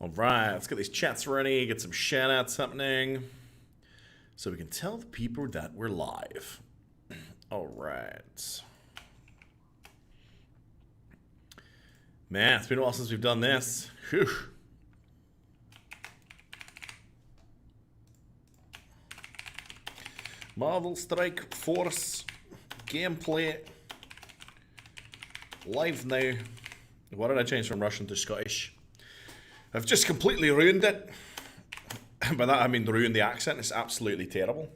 All right, let's get these chats ready, get some shout outs happening so we can tell the people that we're live. All right. Man, it's been a while since we've done this. Whew. Marvel Strike Force gameplay live now. Why did I change from Russian to Scottish? I've just completely ruined it. By that I mean ruined the accent. It's absolutely terrible.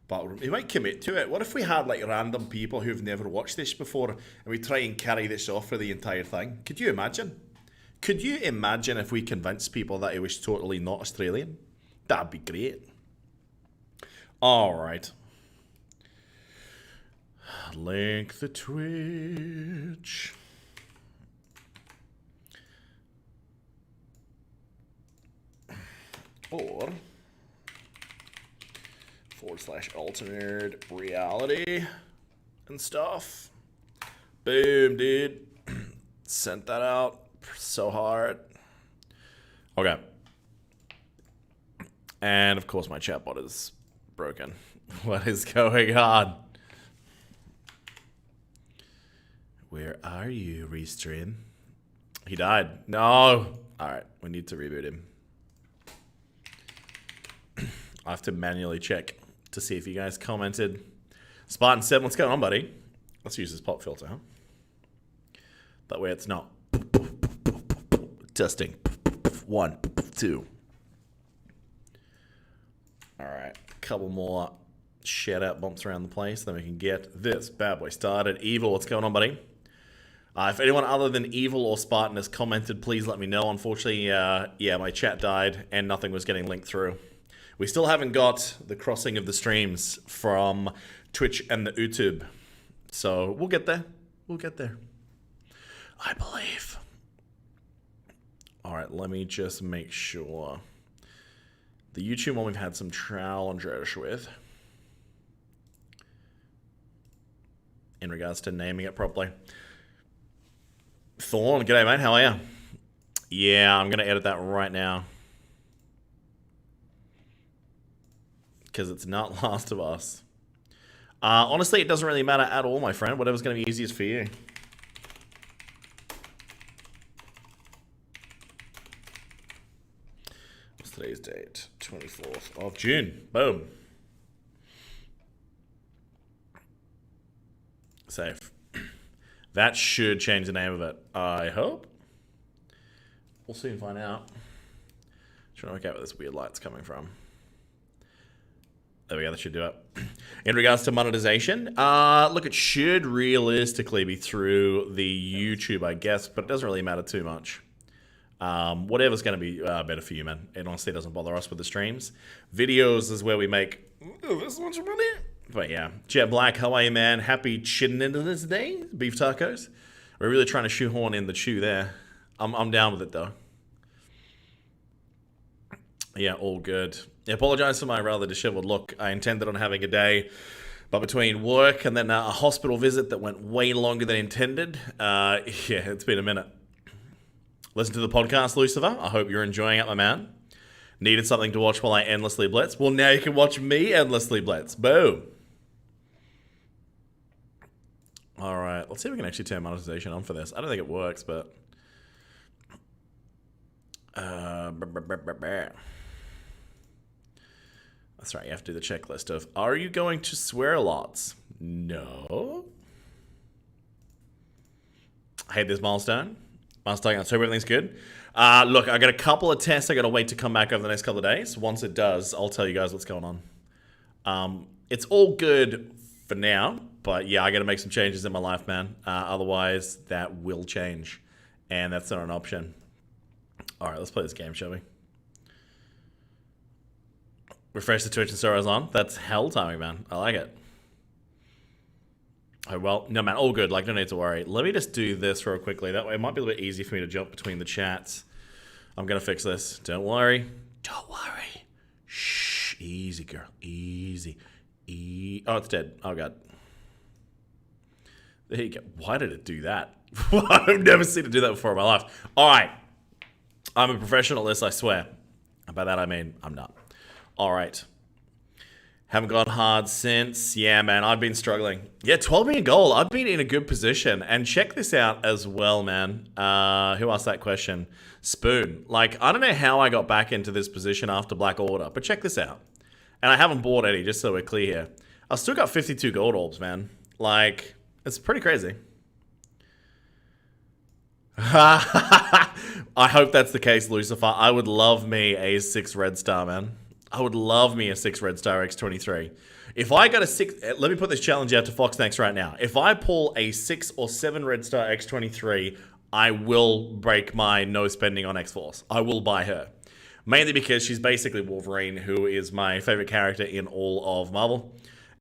But we might commit to it. What if we had like random people who've never watched this before and we try and carry this off for the entire thing? Could you imagine? Could you imagine if we convinced people that it was totally not Australian? That'd be great. Alright. Link the Twitch. Or /alternate reality and stuff. Boom, dude. Sent that out so hard. Okay. And of course my chatbot is broken. What is going on? Where are you, Restream? He died. No. Alright, we need to reboot him. I have to manually check to see if you guys commented. Spartan 7, what's going on, buddy? Let's use this pop filter, huh? That way it's not. Testing. 1, 2. Alright, a couple more shout out bumps around the place, then we can get this bad boy started. Evil, what's going on, buddy? If anyone other than Evil or Spartan has commented, please let me know. Unfortunately, yeah, my chat died and nothing was getting linked through. We still haven't got the crossing of the streams from Twitch and the YouTube. So we'll get there. We'll get there. I believe. Alright, let me just make sure. The YouTube one we've had some challenges with. In regards to naming it properly. Thorn, g'day mate, how are you? Yeah, I'm going to edit that right now. Because it's not Last of Us. Honestly, it doesn't really matter at all, my friend. Whatever's going to be easiest for you. What's today's date? 24th of June. Boom. Safe. That should change the name of it. I hope. We'll soon find out. Trying to work out where this weird light's coming from. There we go, that should do it. In regards to monetization, look, it should realistically be through the YouTube, I guess, but it doesn't really matter too much. Whatever's going to be better for you, man. It honestly doesn't bother us with the streams. Videos is where we make this much money. But yeah, Jet Black, how are you, man? Happy chitting into this day. Beef tacos. We're really trying to shoehorn in the chew there. I'm down with it, though. Yeah, all good. I apologize for my rather disheveled look. I intended on having a day, but between work and then a hospital visit that went way longer than intended, yeah, it's been a minute. Listen to the podcast, Lucifer. I hope you're enjoying it, my man. Needed something to watch while I endlessly blitz? Well, now you can watch me endlessly blitz. Boom. All right, let's see if we can actually turn monetization on for this. I don't think it works, but... That's right, you have to do the checklist of, are you going to swear lots? No. I hate this milestone. Milestone, I hope everything's good. Look, I got a couple of tests I got to wait to come back over the next couple of days. Once it does, I'll tell you guys what's going on. It's all good for now, but yeah, I got to make some changes in my life, man. Otherwise, that will change, and that's not an option. All right, let's play this game, shall we? Refresh the Twitch and Sora's on. That's hell timing, man. I like it. Oh, well, no, man, all good. Like, no need to worry. Let me just do this real quickly. That way it might be a little bit easy for me to jump between the chats. I'm going to fix this. Don't worry. Don't worry. Shh. Easy, girl. Easy. Oh, it's dead. Oh, God. There you go. Why did it do that? I've never seen it do that before in my life. All right. I'm a professional at this, I swear. By that I mean I'm not. All right. Haven't gone hard since. Yeah, man, I've been struggling. Yeah, 12 million gold. I've been in a good position. And check this out as well, man. Who asked that question? Spoon. Like, I don't know how I got back into this position after Black Order, but check this out. And I haven't bought any, just so we're clear here. I've still got 52 gold orbs, man. Like, it's pretty crazy. I hope that's the case, Lucifer. I would love me a 6 red star, man. I would love me a 6 red star X23. If I got a 6, let me put this challenge out to Foxnax right now. If I pull a 6 or 7 red star X23, I will break my no spending on X-Force. I will buy her. Mainly because she's basically Wolverine, who is my favorite character in all of Marvel.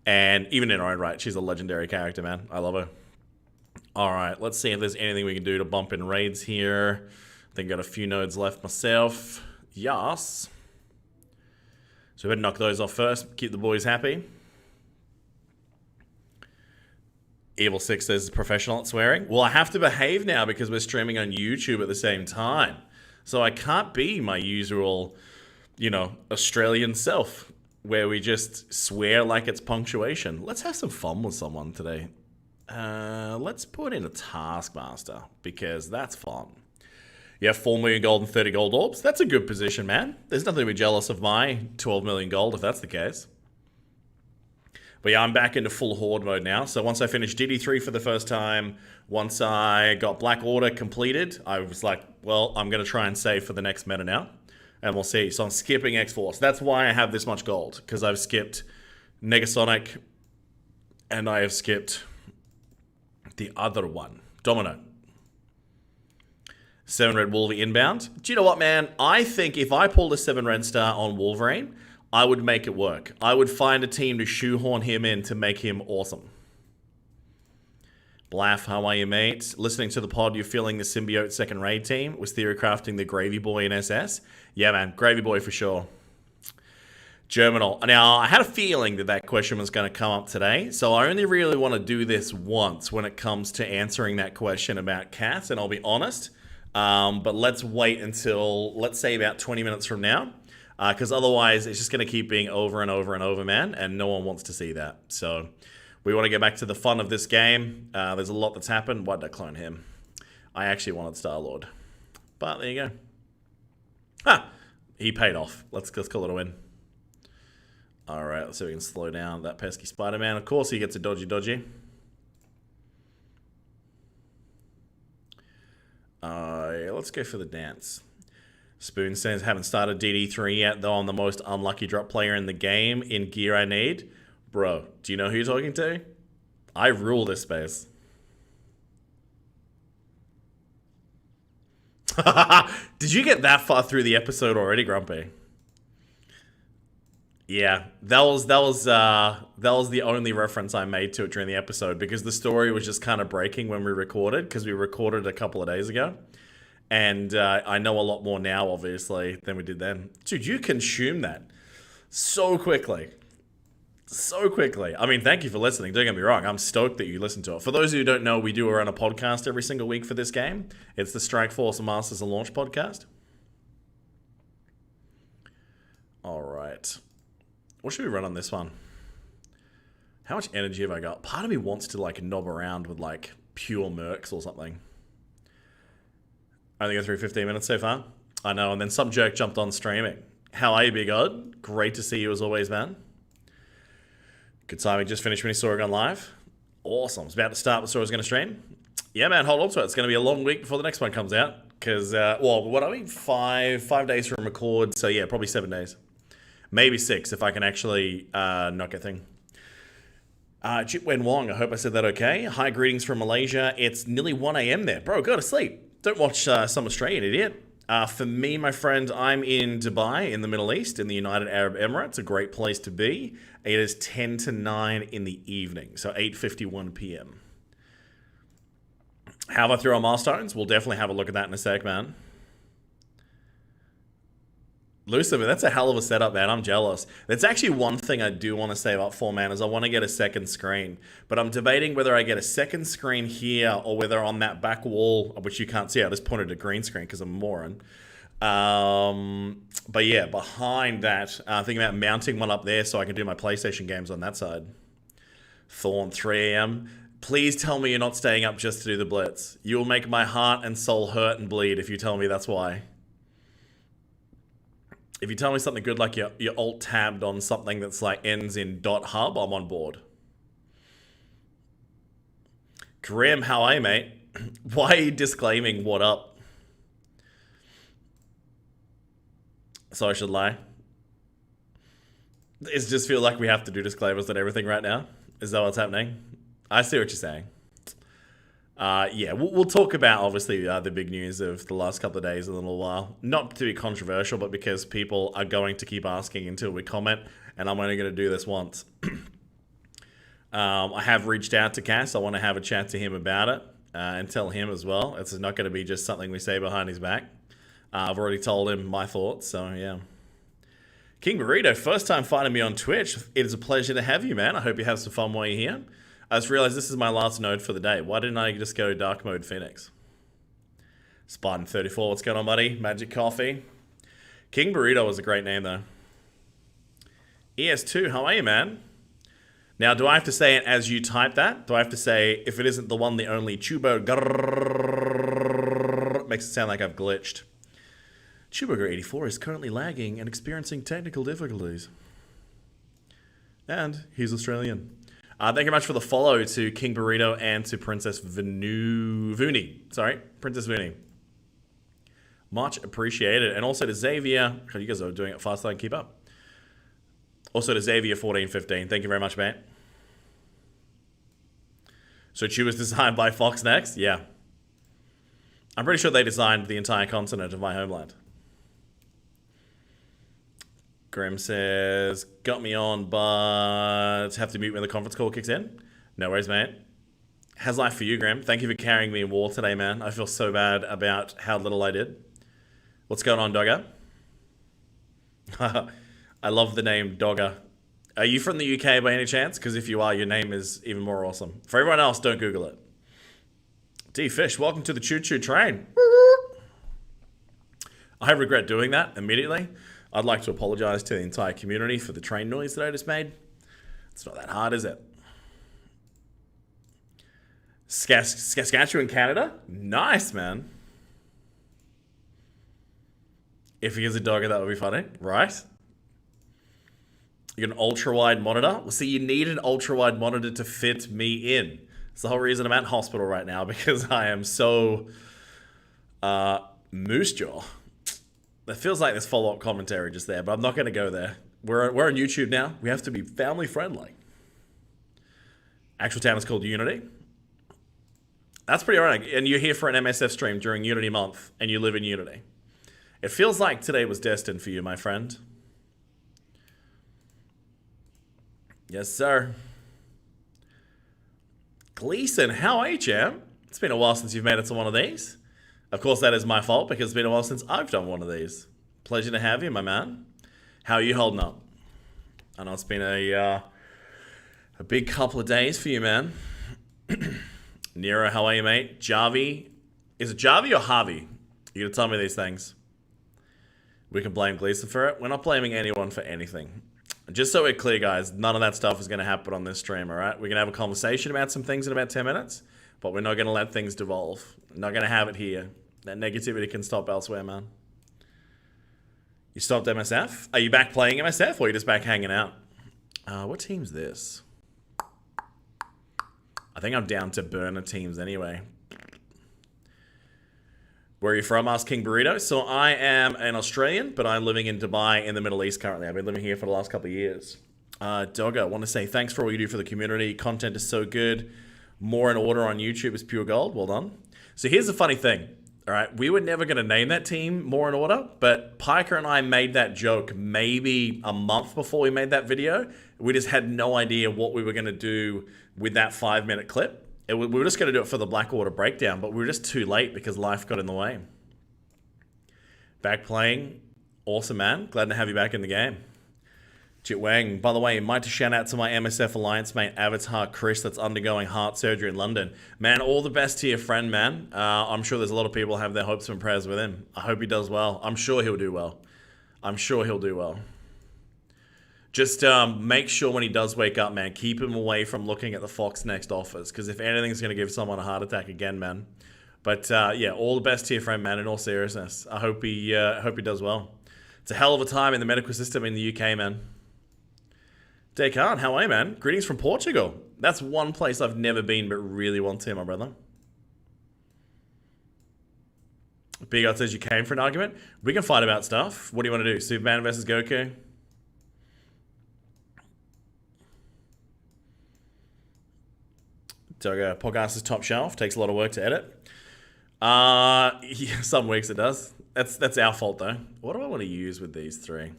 And even in her own right, she's a legendary character, man. I love her. All right, let's see if there's anything we can do to bump in raids here. I think I got a few nodes left myself. Yes. So we better knock those off first. Keep the boys happy. Evil 6 says professional at swearing. Well, I have to behave now because we're streaming on YouTube at the same time. So I can't be my usual, Australian self where we just swear like it's punctuation. Let's have some fun with someone today. Let's put in a Taskmaster because that's fun. You have 4 million gold and 30 gold orbs. That's a good position, man. There's nothing to be jealous of my 12 million gold if that's the case. But yeah, I'm back into full horde mode now. So once I finished DD3 for the first time, once I got Black Order completed, I was like, well, I'm going to try and save for the next meta now. And we'll see. So I'm skipping X-Force. That's why I have this much gold. Because I've skipped Negasonic. And I have skipped the other one. Domino. 7 red Wolverine inbound. Do you know what, man? I think if I pulled a 7 red star on Wolverine, I would make it work. I would find a team to shoehorn him in to make him awesome. Blaff, how are you, mate? Listening to the pod, you're feeling the symbiote second raid team. Was theory crafting the Gravy Boy in SS? Yeah, man. Gravy Boy for sure. Germinal. Now, I had a feeling that that question was going to come up today, so I only really want to do this once when it comes to answering that question about cats, and I'll be honest. But let's wait until, let's say, about 20 minutes from now. Because otherwise, it's just going to keep being over and over and over, man. And no one wants to see that. So we want to get back to the fun of this game. There's a lot that's happened. Why did I clone him? I actually wanted Star-Lord. But there you go. Ha! He paid off. Let's call it a win. All right, let's see if we can slow down that pesky Spider-Man. Of course, he gets a dodgy. Let's go for the dance. Spoon says, haven't started DD3 yet, though I'm the most unlucky drop player in the game in gear I need. Bro, do you know who you're talking to? I rule this space. Did you get that far through the episode already, Grumpy? Yeah, that was the only reference I made to it during the episode because the story was just kind of breaking when we recorded because we recorded a couple of days ago. And I know a lot more now, obviously, than we did then. Dude, you consume that so quickly. So quickly. I mean, thank you for listening. Don't get me wrong. I'm stoked that you listen to it. For those who don't know, we do run a podcast every single week for this game. It's the Strike Force Masters of Launch podcast. All right. What should we run on this one? How much energy have I got? Part of me wants to, knob around with, pure mercs or something. Only go through 15 minutes so far. I know, and then some jerk jumped on streaming. How are you, Big Odd? Great to see you as always, man. Good timing. Just finished when you saw it on live. Awesome. It's about to start, but saw it was going to stream. Yeah, man, hold on to it. It's going to be a long week before the next one comes out. Because, what are we? 5 days from record. So, yeah, probably 7 days. Maybe 6 if I can actually not get thing. Chip Wen Wong, I hope I said that okay. Hi, greetings from Malaysia. It's nearly 1 a.m. there. Bro, go to sleep. Don't watch some Australian idiot. For me, my friend, I'm in Dubai, in the Middle East, in the United Arab Emirates. A great place to be. It is 10 to 9 in the evening, so 8:51 p.m. How about through our milestones? We'll definitely have a look at that in a sec, man. Lucifer, that's a hell of a setup, man. I'm jealous. That's actually one thing I do want to save up for, man, is I want to get a second screen. But I'm debating whether I get a second screen here or whether on that back wall, which you can't see, I just pointed to green screen because I'm a moron. But yeah, behind that, thinking about mounting one up there so I can do my PlayStation games on that side. Thorn, 3 a.m. Please tell me you're not staying up just to do the Blitz. You'll make my heart and soul hurt and bleed if you tell me that's why. If you tell me something good like you're alt-tabbed on something that's like ends in .hub, I'm on board. Grim, how are you, mate? Why are you disclaiming what up? So I should lie. It just feel like we have to do disclaimers on everything right now. Is that what's happening? I see what you're saying. Yeah, we'll talk about, obviously, the big news of the last couple of days in a little while. Not to be controversial, but because people are going to keep asking until we comment, and I'm only going to do this once. I have reached out to Cass. I want to have a chat to him about it and tell him as well. It's not going to be just something we say behind his back. I've already told him my thoughts, so yeah. King Burrito, first time finding me on Twitch. It is a pleasure to have you, man. I hope you have some fun while you're here. I just realized this is my last node for the day. Why didn't I just go dark mode Phoenix? Spartan 34, what's going on, buddy? Magic Coffee. King Burrito was a great name, though. ES2, how are you, man? Now, do I have to say it as you type that? Do I have to say, if it isn't the one, the only, Chubo grrrr, makes it sound like I've glitched. Chuburger84 is currently lagging and experiencing technical difficulties. And he's Australian. Thank you very much for the follow to King Burrito and to Princess Vuni. Sorry, Princess Vuni. Much appreciated. And also to Xavier. God, you guys are doing it faster than keep up. Also to Xavier1415. Thank you very much, mate. So Chew was designed by Fox Next? Yeah. I'm pretty sure they designed the entire continent of my homeland. Grim says, got me on, but have to mute when the conference call kicks in. No worries, mate. How's life for you, Grim? Thank you for carrying me in war today, man. I feel so bad about how little I did. What's going on, Dogger? I love the name Dogger. Are you from the UK by any chance? Because if you are, your name is even more awesome. For everyone else, don't Google it. D Fish, welcome to the Choo Choo Train. I regret doing that immediately. I'd like to apologize to the entire community for the train noise that I just made. It's not that hard, is it? Saskatchewan, Canada? Nice, man. If he is a dogger, that would be funny, right? You get an ultra-wide monitor? Well, see, you need an ultra-wide monitor to fit me in. It's the whole reason I'm at hospital right now, because I am so moose jaw. It feels like there's follow-up commentary just there, but I'm not going to go there. We're on YouTube now. We have to be family-friendly. Actual town is called Unity. That's pretty ironic. And you're here for an MSF stream during Unity month, and you live in Unity. It feels like today was destined for you, my friend. Yes, sir. Gleason, how are you, champ? It's been a while since you've made it to one of these. Of course, that is my fault because it's been a while since I've done one of these. Pleasure to have you, my man. How are you holding up? I know it's been a big couple of days for you, man. Nero, how are you, mate? Javi. Is it Javi or Harvey? You gotta tell me these things. We can blame Gleason for it. We're not blaming anyone for anything. Just so we're clear, guys, none of that stuff is going to happen on this stream, all right? We're going to have a conversation about some things in about 10 minutes, but we're not going to let things devolve. We're not going to have it here. That negativity can stop elsewhere, man. You stopped MSF? Are you back playing MSF, or are you just back hanging out? What team's this? I think I'm down to burner teams anyway. Where are you from? Asked King Burrito. So I am an Australian, but I'm living in Dubai in the Middle East currently. I've been living here for the last couple of years. Dogger, I want to say thanks for all you do for the community. Content is so good. More in order on YouTube is pure gold. Well done. So here's the funny thing. All right, we were never going to name that team More in Order, but Piker and I made that joke maybe a month before we made that video. We just had no idea what we were going to do with that 5-minute clip. We were just going to do it for the Blackwater breakdown, but we were just too late because life got in the way. Back playing. Awesome, man. Glad to have you back in the game. Jit Wang, by the way, might to shout out to my MSF Alliance mate, Avatar Chris, that's undergoing heart surgery in London. Man, all the best to your friend, man. I'm sure there's a lot of people have their hopes and prayers with him. I hope he does well. I'm sure he'll do well. I'm sure he'll do well. Just make sure when he does wake up, man, keep him away from looking at the Fox Next offers, because if anything's going to give someone a heart attack again, man. But yeah, all the best to your friend, man, in all seriousness. I hope he does well. It's a hell of a time in the medical system in the UK, man. Descartes, how are you, man? Greetings from Portugal. That's one place I've never been but really want to, my brother. Big God says you came for an argument. We can fight about stuff. What do you want to do? Superman versus Goku? Doggo podcast is top shelf. Takes a lot of work to edit. Yeah, some weeks it does. That's our fault, though. What do I want to use with these three?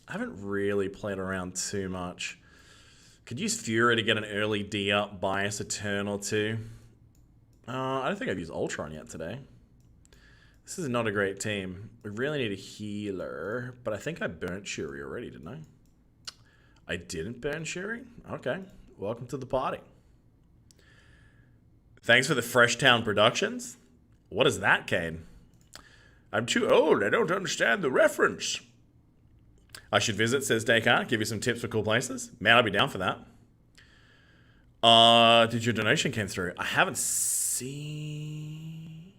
I haven't really played around too much. Could use Fury to get an early D up, Bias a turn or two. I don't think I've used Ultron yet today. This is not a great team. We really need a healer, but I think I burnt Shuri already, didn't I? I didn't burn Shuri? Okay. Welcome to the party. Thanks for the Fresh Town Productions. What is that, Kane? I'm too old. I don't understand the reference. I should visit, says Descartes. Give you some tips for cool places. Man, I'd be down for that. Did your donation came through? I haven't seen...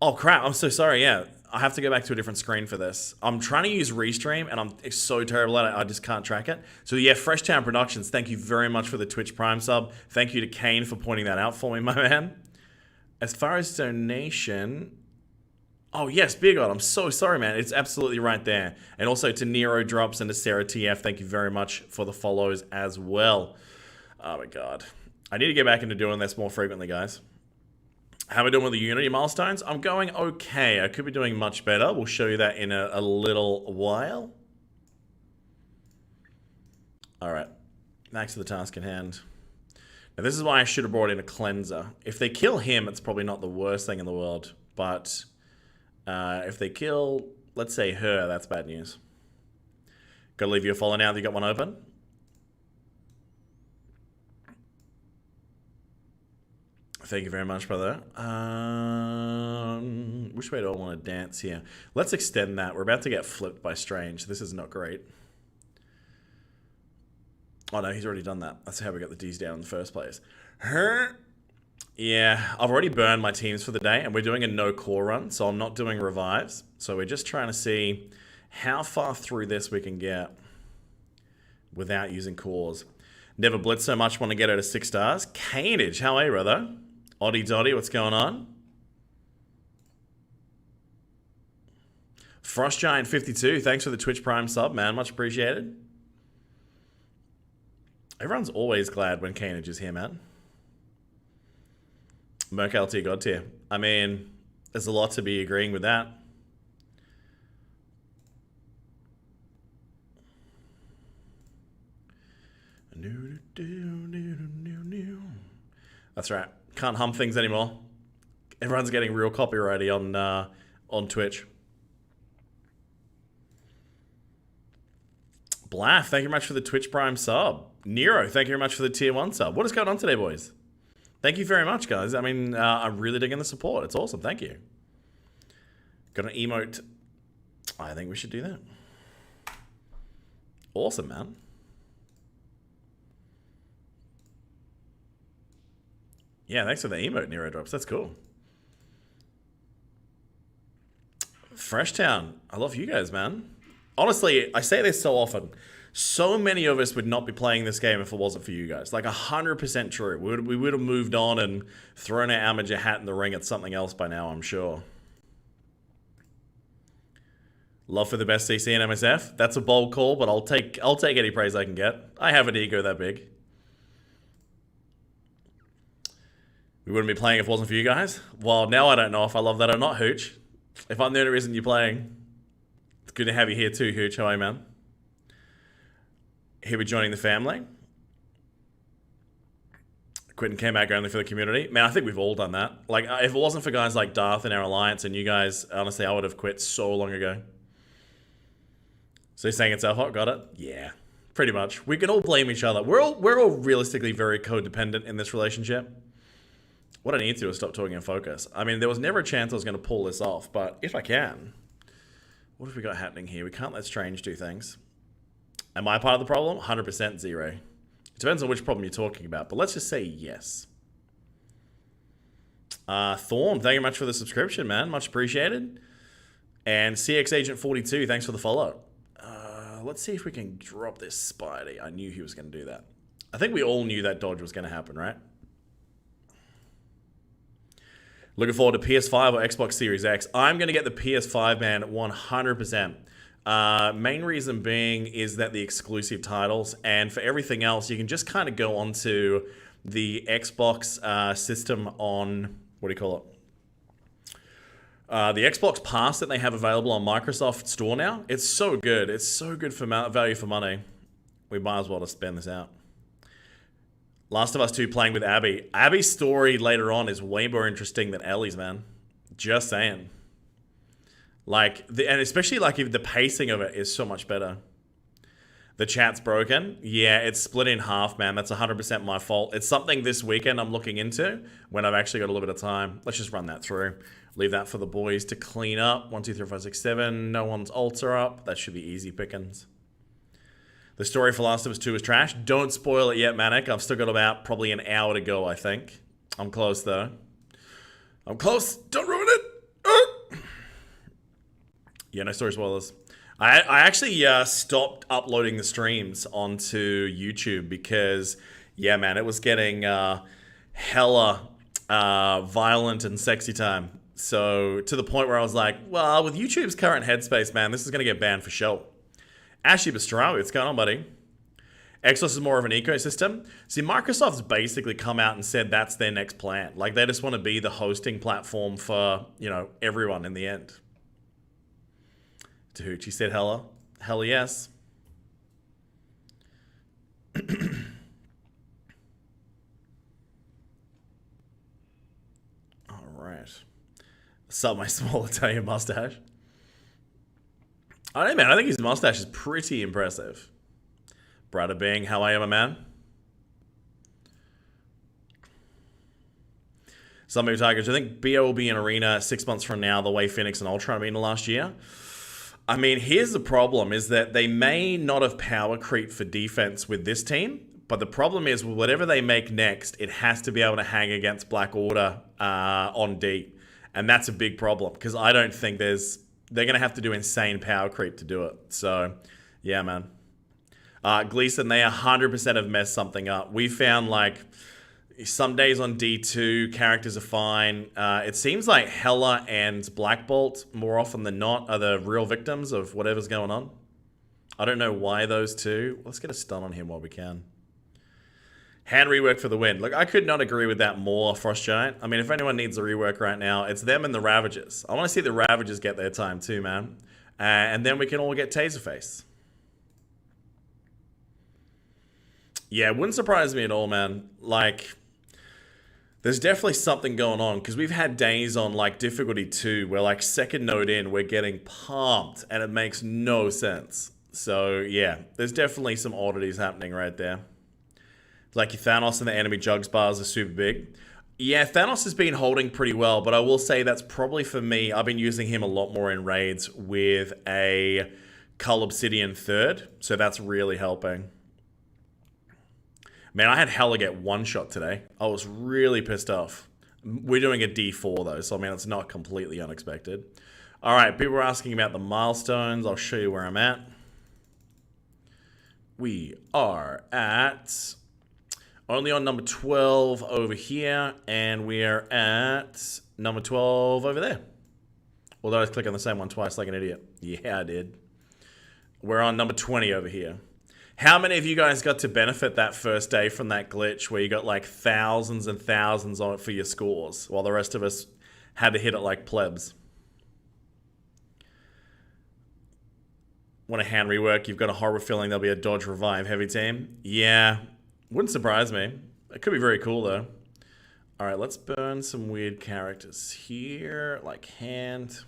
Oh, crap. I'm so sorry. Yeah, I have to go back to a different screen for this. I'm trying to use Restream, and I'm so terrible at it, I just can't track it. So, yeah, Fresh Town Productions, thank you very much for the Twitch Prime sub. Thank you to Kane for pointing that out for me, my man. As far as donation... Oh, yes, Big God. I'm so sorry, man. It's absolutely right there. And also to Nero Drops and to Sarah TF, thank you very much for the follows as well. Oh, my God. I need to get back into doing this more frequently, guys. How am I doing with the Unity milestones? I'm going okay. I could be doing much better. We'll show you that in a little while. All right. Back to the task at hand. Now, this is why I should have brought in a cleanser. If they kill him, it's probably not the worst thing in the world. But... if they kill, let's say her, that's bad news. Gotta leave you a follow now that you got one open. Thank you very much, brother. Which way do I want to dance here? Let's extend that. We're about to get flipped by Strange. This is not great. Oh no, he's already done that. That's how we got the D's down in the first place. Yeah, I've already burned my teams for the day, and we're doing a no core run, so I'm not doing revives. So we're just trying to see how far through this we can get without using cores. Never blitz so much, want to get her to 6 stars. Canage, how are you, brother? Oddie Dotty, what's going on? Frost Giant 52, thanks for the Twitch Prime sub, man. Much appreciated. Everyone's always glad when Canage is here, man. Merc LT God tier. I mean, there's a lot to be agreeing with that. That's right. Can't hum things anymore. Everyone's getting real copyrighty on Twitch. Blaff, thank you very much for the Twitch Prime sub. Nero, thank you very much for the tier 1 sub. What is going on today, boys? Thank you very much, guys. I mean, I'm really digging the support. It's awesome. Thank you. Got an emote. I think we should do that. Awesome, man. Yeah, thanks for the emote, Nero Drops. That's cool. Fresh Town. I love you guys, man. Honestly, I say this so often. So many of us would not be playing this game if it wasn't for you guys. Like 100% true. We would have moved on and thrown our amateur hat in the ring at something else by now, I'm sure. Love for the best CC and MSF. That's a bold call, but I'll take any praise I can get. I have an ego that big. We wouldn't be playing if it wasn't for you guys. Well, now I don't know if I love that or not, Hooch. If I'm the only reason you're playing, it's good to have you here too, Hooch. How are you, man? Here we're joining the family. Quit and came back only for the community. Man, I think we've all done that. Like, if it wasn't for guys like Darth and our alliance and you guys, honestly, I would have quit so long ago. So you're saying it's our fault? Got it? Yeah, pretty much. We can all blame each other. We're all realistically very codependent in this relationship. What I need to do is stop talking and focus. I mean, there was never a chance I was going to pull this off, but if I can... What have we got happening here? We can't let Strange do things. Am I part of the problem? 100% zero. It depends on which problem you're talking about, but let's just say yes. Thorn, thank you much for the subscription, man. Much appreciated. And CX Agent 42, thanks for the follow. Let's see if we can drop this Spidey. I knew he was going to do that. I think we all knew that dodge was going to happen, right? Looking forward to PS5 or Xbox Series X. I'm going to get the PS5, man, 100%. Main reason being is that the exclusive titles, and for everything else, you can just kind of go onto the Xbox system on, what do you call it? The Xbox Pass that they have available on Microsoft Store now. It's so good. It's so good for value for money. We might as well just spend this out. Last of Us 2 playing with Abby. Abby's story later on is way more interesting than Ellie's, man. Just saying. Like, and especially like if the pacing of it is so much better. The chat's broken. Yeah, it's split in half, man. That's 100% my fault. It's something this weekend I'm looking into when I've actually got a little bit of time. Let's just run that through. Leave that for the boys to clean up. 1, 2, 3, 4, 5, 6, 7. No one's altar up. That should be easy pickings. The story for Last of Us 2 is trash. Don't spoil it yet, Manic. I've still got about probably an hour to go, I think. I'm close, though. I'm close. Don't ruin it. Yeah, no story spoilers. I actually stopped uploading the streams onto YouTube because, yeah, man, it was getting hella violent and sexy time. So, to the point where I was like, well, with YouTube's current headspace, man, this is going to get banned for sure. Ashley Pastrana, what's going on, buddy? Exos is more of an ecosystem. See, Microsoft's basically come out and said that's their next plan. Like, they just want to be the hosting platform for, you know, everyone in the end. Tahuchi said hella. Hella yes. All right. Sub my small Italian mustache. I don't know, man. I think his mustache is pretty impressive. Brother Bing, how I am a man. Some movie targets. I think BO will be in Arena 6 months from now, the way Phoenix and Ultron have been last year. I mean, here's the problem, is that they may not have power creep for defense with this team, but the problem is, whatever they make next, it has to be able to hang against Black Order on D. And that's a big problem, because I don't think they're going to have to do insane power creep to do it. So, yeah, man. Gleason, they 100% have messed something up. We found, like, some days on D2, characters are fine. It seems like Hela and Black Bolt, more often than not, are the real victims of whatever's going on. I don't know why those two. Let's get a stun on him while we can. Hand rework for the win. Look, I could not agree with that more, Frost Giant. I mean, if anyone needs a rework right now, it's them and the Ravagers. I want to see the Ravagers get their time too, man. And then we can all get Taserface. Yeah, it wouldn't surprise me at all, man. Like, there's definitely something going on, because we've had days on, like, difficulty 2 where, like, second node in, we're getting pumped, and it makes no sense. So, yeah, there's definitely some oddities happening right there. Like your Thanos and the enemy jugs bars are super big. Yeah, Thanos has been holding pretty well, but I will say that's probably for me. I've been using him a lot more in raids with a Cull Obsidian 3rd, so that's really helping. Man, I had Hela get one shot today. I was really pissed off. We're doing a D4 though, so I mean, it's not completely unexpected. All right, people are asking about the milestones. I'll show you where I'm at. We are at... only on number 12 over here, and we're at number 12 over there. Although I was clicking on the same one twice like an idiot. Yeah, I did. We're on number 20 over here. How many of you guys got to benefit that first day from that glitch where you got like thousands and thousands on it for your scores, while the rest of us had to hit it like plebs? Want a hand rework? You've got a horrible feeling there'll be a dodge revive heavy team? Yeah. Wouldn't surprise me. It could be very cool, though. All right, let's burn some weird characters here, like Hand.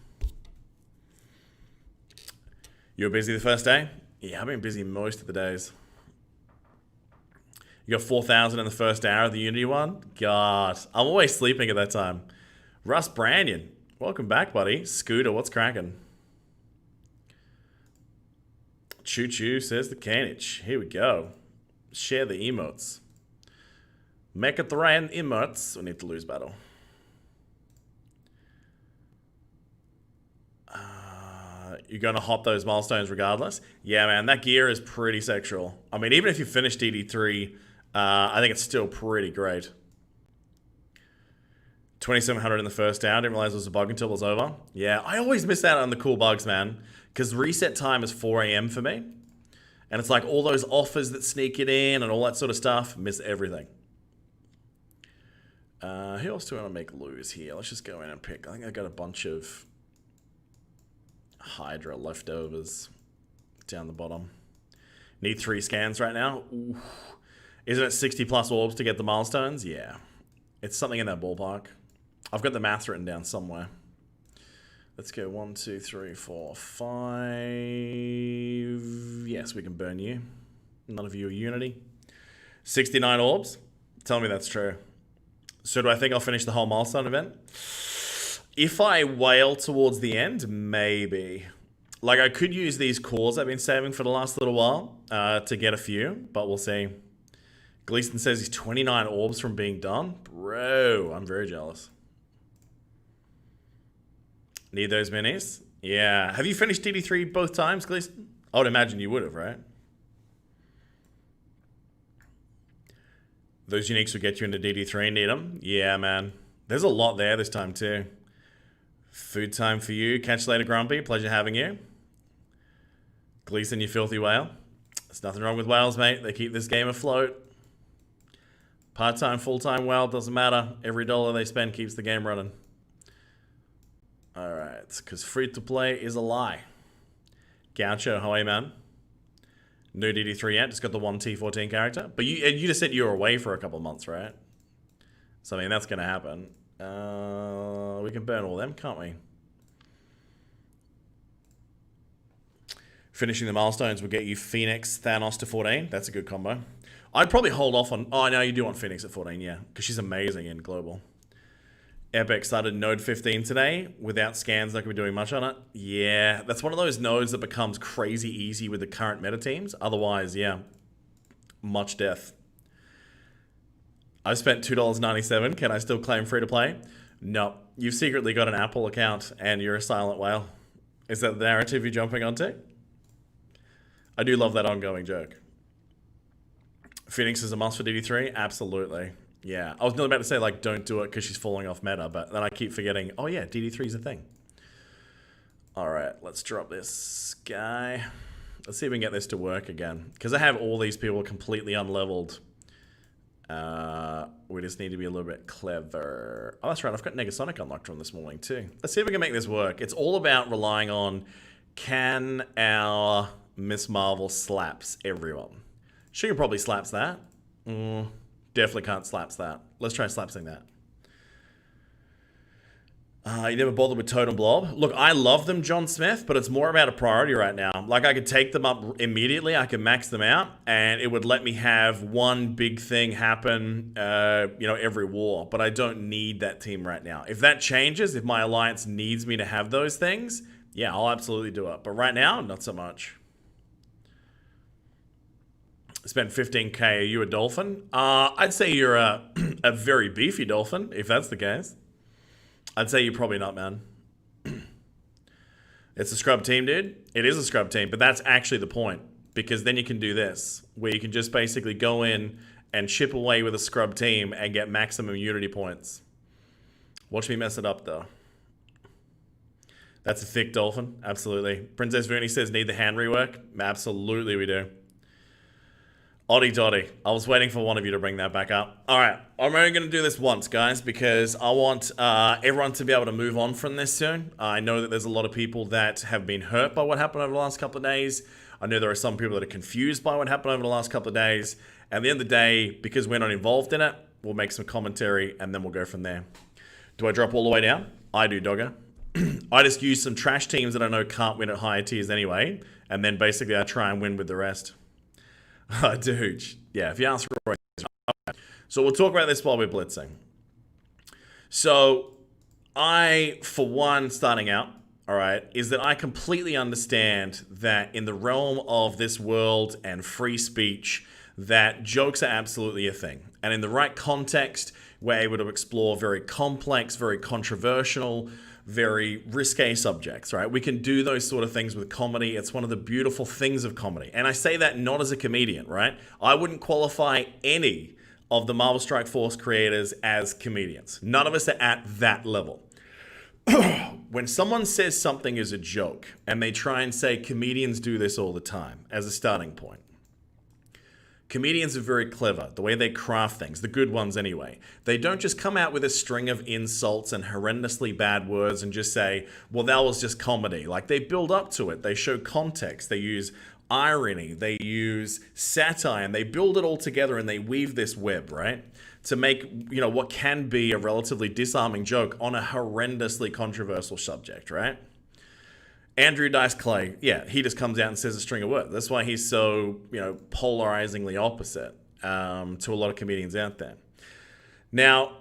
You were busy the first day? Yeah, I've been busy most of the days. You got 4,000 in the first hour of the Unity one? God, I'm always sleeping at that time. Russ Brandon, welcome back, buddy. Scooter, what's cracking? Choo Choo says the Canich. Here we go. Share the emotes. Mechathran emotes. We need to lose battle. You're going to hop those milestones regardless? Yeah, man, that gear is pretty sexual. I mean, even if you finish DD3, I think it's still pretty great. 2,700 in the first hour. Didn't realize it was a bug until it was over. Yeah, I always miss out on the cool bugs, man. Because reset time is 4 a.m. for me. And it's like all those offers that sneak it in and all that sort of stuff. Miss everything. Who else do I want to make lose here? Let's just go in and pick. I think I got a bunch of Hydra leftovers down the bottom. Need 3 scans right now. Ooh. Isn't it 60 plus orbs to get the milestones? Yeah. It's something in that ballpark. I've got the math written down somewhere. Let's go 1, 2, 3, 4, 5. Yes, we can burn you. None of you are Unity. 69 orbs. Tell me that's true. So do I think I'll finish the whole milestone event? If I wail towards the end, maybe. Like, I could use these cores I've been saving for the last little while to get a few, but we'll see. Gleason says he's 29 orbs from being done. Bro, I'm very jealous. Need those minis? Yeah. Have you finished DD3 both times, Gleason? I would imagine you would have, right? Those uniques will get you into DD3, need them? Yeah, man. There's a lot there this time, too. Food time for you. Catch you later, Grumpy. Pleasure having you. Gleason, you filthy whale. There's nothing wrong with whales, mate. They keep this game afloat. Part-time, full-time whale, doesn't matter. Every dollar they spend keeps the game running. Alright, because free-to-play is a lie. Gaucho, how are you, man? No DD3 yet, just got the one T14 character. But you just said you were away for a couple of months, right? So, I mean, that's going to happen. We can burn all of them, can't we? Finishing the milestones will get you Phoenix, Thanos to 14. That's a good combo. I'd probably hold off on... Oh, no, you do want Phoenix at 14, yeah. Because she's amazing in Global. Epic started node 15 today. Without scans, not going to be doing much on it. Yeah, that's one of those nodes that becomes crazy easy with the current meta teams. Otherwise, yeah, much death. I've spent $2.97. Can I still claim free to play? No. You've secretly got an Apple account and you're a silent whale. Is that the narrative you're jumping onto? I do love that ongoing joke. Phoenix is a must for DD3? Absolutely. Yeah, I was nearly about to say, like, don't do it because she's falling off meta, but then I keep forgetting, oh yeah, DD3 is a thing. Alright, let's drop this guy. Let's see if we can get this to work again. Because I have all these people completely unleveled. We just need to be a little bit clever. Oh, that's right, I've got Negasonic unlocked from this morning too. Let's see if we can make this work. It's all about relying on, can our Miss Marvel slaps everyone? She can probably slaps that. Definitely can't slaps that. Let's try slapsing that. You never bothered with Totem Blob? Look, I love them, John Smith, but it's more about a priority right now. Like, I could take them up immediately, I could max them out, and it would let me have one big thing happen, every war. But I don't need that team right now. If that changes, if my alliance needs me to have those things, yeah, I'll absolutely do it. But right now, not so much. Spent 15k. Are you a dolphin? I'd say you're a very beefy dolphin, if that's the case. I'd say you're probably not, man. It's a scrub team, dude. It is a scrub team, but that's actually the point. Because then you can do this, where you can just basically go in and chip away with a scrub team and get maximum Unity points. Watch me mess it up, though. That's a thick dolphin. Absolutely. Princess Vuni says, need the hand rework? Absolutely we do. Oddie Dotty. I was waiting for one of you to bring that back up. All right. I'm only going to do this once, guys, because I want everyone to be able to move on from this soon. I know that there's a lot of people that have been hurt by what happened over the last couple of days. I know there are some people that are confused by what happened over the last couple of days. At the end of the day, because we're not involved in it, we'll make some commentary and then we'll go from there. Do I drop all the way down? I do, Dogger. I just use some trash teams that I know can't win at higher tiers anyway, and then basically I try and win with the rest. Dude, yeah, if you ask Roy. So we'll talk about this while we're blitzing. So I, for one, starting out, all right, is that I completely understand that in the realm of this world and free speech, that jokes are absolutely a thing. And in the right context, we're able to explore very complex, very controversial, very risque subjects, right? We can do those sort of things with comedy. It's one of the beautiful things of comedy. And I say that not as a comedian, right? I wouldn't qualify any of the Marvel Strike Force creators as comedians. None of us are at that level. When someone says something is a joke and they try and say comedians do this all the time as a starting point, comedians are very clever, the way they craft things, the good ones anyway. They don't just come out with a string of insults and horrendously bad words and just say, well, that was just comedy. Like, they build up to it. They show context. They use irony. They use satire, and they build it all together and they weave this web, right? To make, what can be a relatively disarming joke on a horrendously controversial subject, right? Andrew Dice Clay, yeah, he just comes out and says a string of words. That's why he's so, polarizingly opposite to a lot of comedians out there. Now,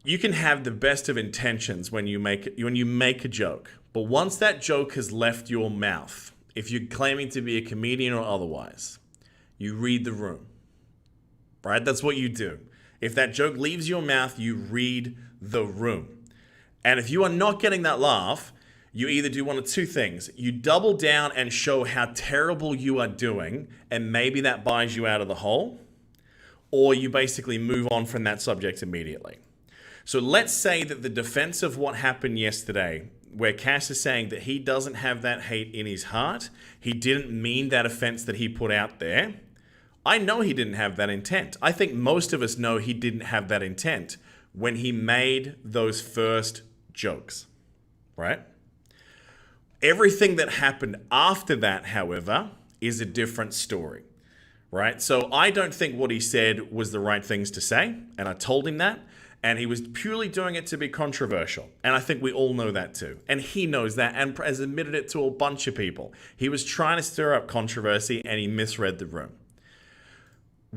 you can have the best of intentions when you make a joke, but once that joke has left your mouth, if you're claiming to be a comedian or otherwise, you read the room, right? That's what you do. If that joke leaves your mouth, you read the room. And if you are not getting that laugh, you either do one of two things. You double down and show how terrible you are doing, and maybe that buys you out of the hole, or you basically move on from that subject immediately. So let's say that the defense of what happened yesterday, where Cass is saying that he doesn't have that hate in his heart, he didn't mean that offense that he put out there. I know he didn't have that intent. I think most of us know he didn't have that intent when he made those first jokes, right? Everything that happened after that, however, is a different story, right? So I don't think what he said was the right things to say, and I told him that, and he was purely doing it to be controversial, and I think we all know that too, and he knows that and has admitted it to a bunch of people. He was trying to stir up controversy, and he misread the room.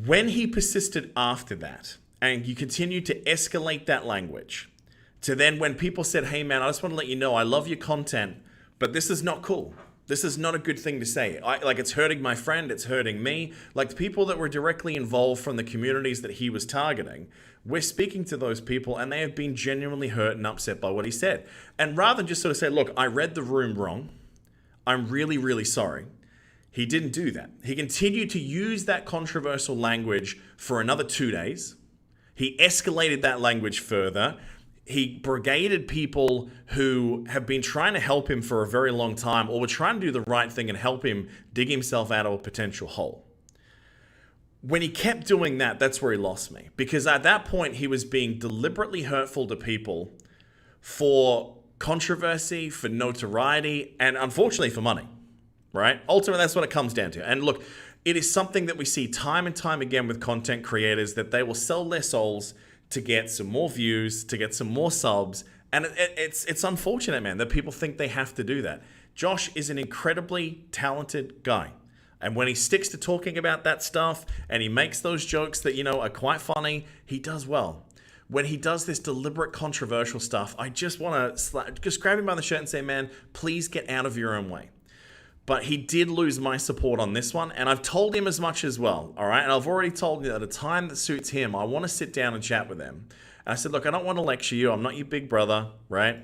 When he persisted after that, and you continued to escalate that language, to then when people said, hey man, I just want to let you know I love your content, but this is not cool. This is not a good thing to say. It's hurting my friend, it's hurting me. Like, the people that were directly involved from the communities that he was targeting, we're speaking to those people and they have been genuinely hurt and upset by what he said. And rather than just sort of say, look, I read the room wrong, I'm really, really sorry. He didn't do that. He continued to use that controversial language for another 2 days. He escalated that language further. He brigaded people who have been trying to help him for a very long time, or were trying to do the right thing and help him dig himself out of a potential hole. When he kept doing that, that's where he lost me. Because at that point, he was being deliberately hurtful to people for controversy, for notoriety, and unfortunately for money, right? Ultimately, that's what it comes down to. And look, it is something that we see time and time again with content creators, that they will sell their souls to get some more views, to get some more subs. And it's unfortunate, man, that people think they have to do that. Josh is an incredibly talented guy. And when he sticks to talking about that stuff and he makes those jokes that, are quite funny, he does well. When he does this deliberate controversial stuff, I just want to just grab him by the shirt and say, man, please get out of your own way. But he did lose my support on this one, and I've told him as much as well, all right? And I've already told him that at a time that suits him, I want to sit down and chat with him. And I said, look, I don't want to lecture you. I'm not your big brother, right?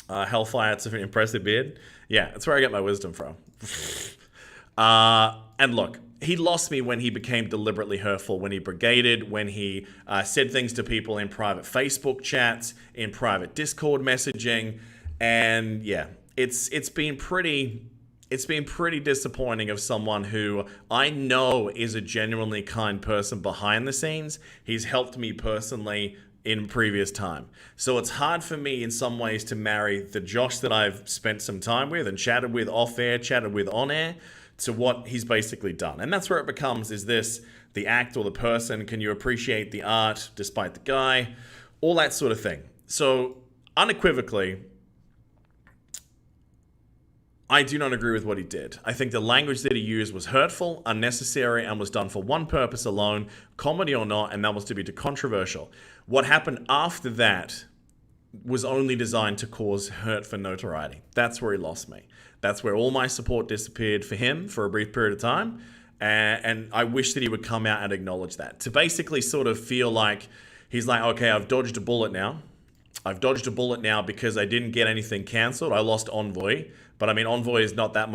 Hellfire, it's an impressive beard. Yeah, that's where I get my wisdom from. And look, he lost me when he became deliberately hurtful, when he brigaded, when he said things to people in private Facebook chats, in private Discord messaging. And yeah, it's been pretty disappointing of someone who I know is a genuinely kind person behind the scenes. He's helped me personally in previous time. So it's hard for me in some ways to marry the Josh that I've spent some time with and chatted with off air, chatted with on air, to what he's basically done. And that's where it becomes, is this the act or the person? Can you appreciate the art despite the guy? All that sort of thing. So unequivocally, I do not agree with what he did. I think the language that he used was hurtful, unnecessary, and was done for one purpose alone, comedy or not, and that was to be too controversial. What happened after that was only designed to cause hurt for notoriety. That's where he lost me. That's where all my support disappeared for him for a brief period of time. And I wish that he would come out and acknowledge that. To basically sort of feel like he's like, okay, I've dodged a bullet now. I've dodged a bullet now because I didn't get anything cancelled. I lost Envoy. But I mean, Envoy is not that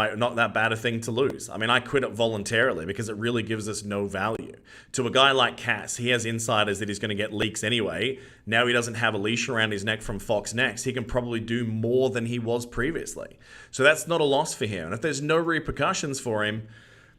bad a thing to lose. I mean, I quit it voluntarily because it really gives us no value. To a guy like Cass, he has insiders that he's going to get leaks anyway. Now he doesn't have a leash around his neck from Fox Next. He can probably do more than he was previously. So that's not a loss for him. And if there's no repercussions for him,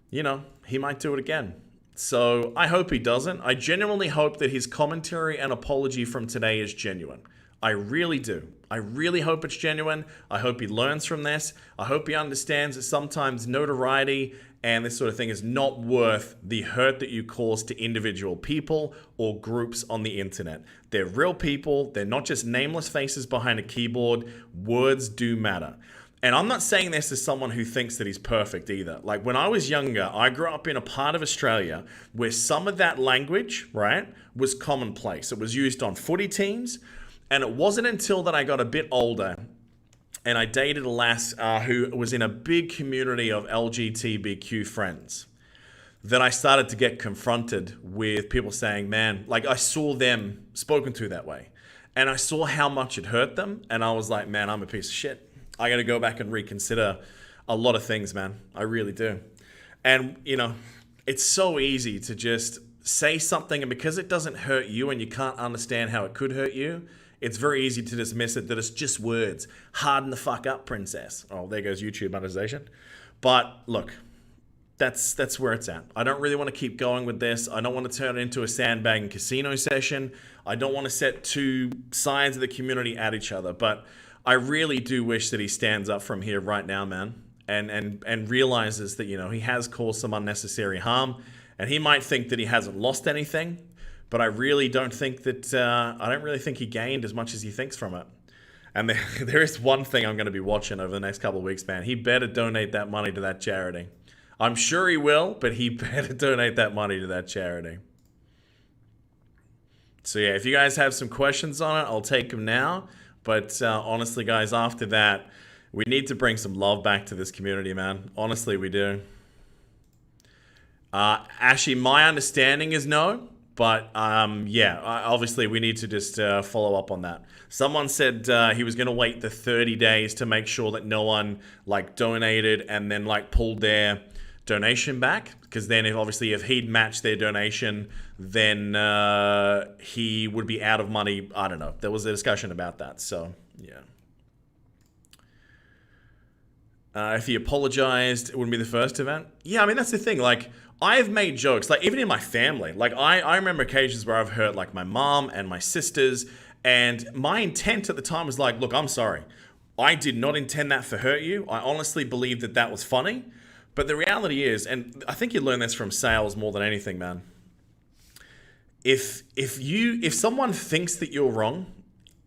you know, he might do it again. So I hope he doesn't. I genuinely hope that his commentary and apology from today is genuine. I really do. I really hope it's genuine. I hope he learns from this. I hope he understands that sometimes notoriety and this sort of thing is not worth the hurt that you cause to individual people or groups on the internet. They're real people. They're not just nameless faces behind a keyboard. Words do matter. And I'm not saying this as someone who thinks that he's perfect either. Like when I was younger, I grew up in a part of Australia where some of that language, right, was commonplace. It was used on footy teams. And it wasn't until that I got a bit older and I dated a lass who was in a big community of LGBTQ friends that I started to get confronted with people saying, man, like I saw them spoken to that way. And I saw how much it hurt them. And I was like, man, I'm a piece of shit. I got to go back and reconsider a lot of things, man. I really do. And, you know, it's so easy to just say something and because it doesn't hurt you and you can't understand how it could hurt you, it's very easy to dismiss it that it's just words. Harden the fuck up, princess. Oh, there goes YouTube monetization. But look, that's where it's at. I don't really want to keep going with this. I don't want to turn it into a sandbag and casino session. I don't want to set two sides of the community at each other. But I really do wish that he stands up from here right now, man, and realizes that, you know, he has caused some unnecessary harm. And he might think that he hasn't lost anything. But I really don't think that, I don't really think he gained as much as he thinks from it. And there is one thing I'm going to be watching over the next couple of weeks, man. He better donate that money to that charity. I'm sure he will, but he better donate that money to that charity. So yeah, if you guys have some questions on it, I'll take them now. But honestly, guys, after that, we need to bring some love back to this community, man. Honestly, we do. Actually, my understanding is no. But yeah, obviously we need to just follow up on that. Someone said he was going to wait the 30 days to make sure that no one like donated and then like pulled their donation back. Because then if he'd matched their donation, then he would be out of money. I don't know. There was a discussion about that. So yeah. If he apologized, it wouldn't be the first event. Yeah, I mean, that's the thing. Like, I've made jokes, like, even in my family. Like, I remember occasions where I've hurt, like, my mom and my sisters. And my intent at the time was like, look, I'm sorry. I did not intend that to hurt you. I honestly believed that that was funny. But the reality is, and I think you learn this from sales more than anything, man. If someone thinks that you're wrong,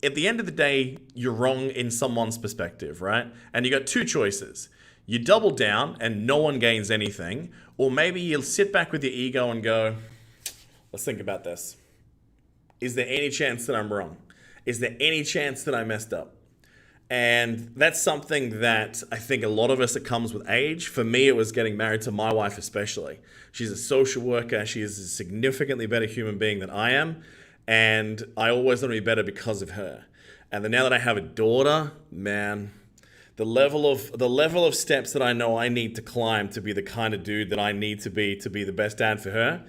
at the end of the day, you're wrong in someone's perspective, right? And you got two choices. You double down and no one gains anything, or maybe you'll sit back with your ego and go, let's think about this. Is there any chance that I'm wrong? Is there any chance that I messed up? And that's something that I think a lot of us, it comes with age. For me, it was getting married to my wife especially. She's a social worker. She is a significantly better human being than I am. And I always want to be better because of her. And then now that I have a daughter, man, the level of steps that I know I need to climb to be the kind of dude that I need to be the best dad for her,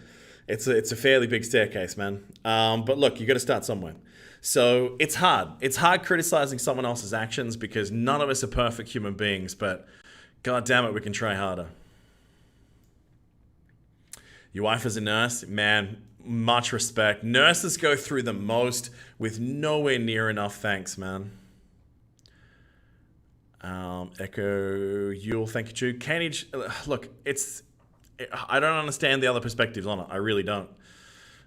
it's a fairly big staircase, man. But look, you got to start somewhere. So it's hard. It's hard criticizing someone else's actions because none of us are perfect human beings. But God damn it, we can try harder. Your wife is a nurse, man. Much respect. Nurses go through the most with nowhere near enough thanks, man. Echo Yule, thank you, Chu. Canage, look, I don't understand the other perspectives on it. I really don't.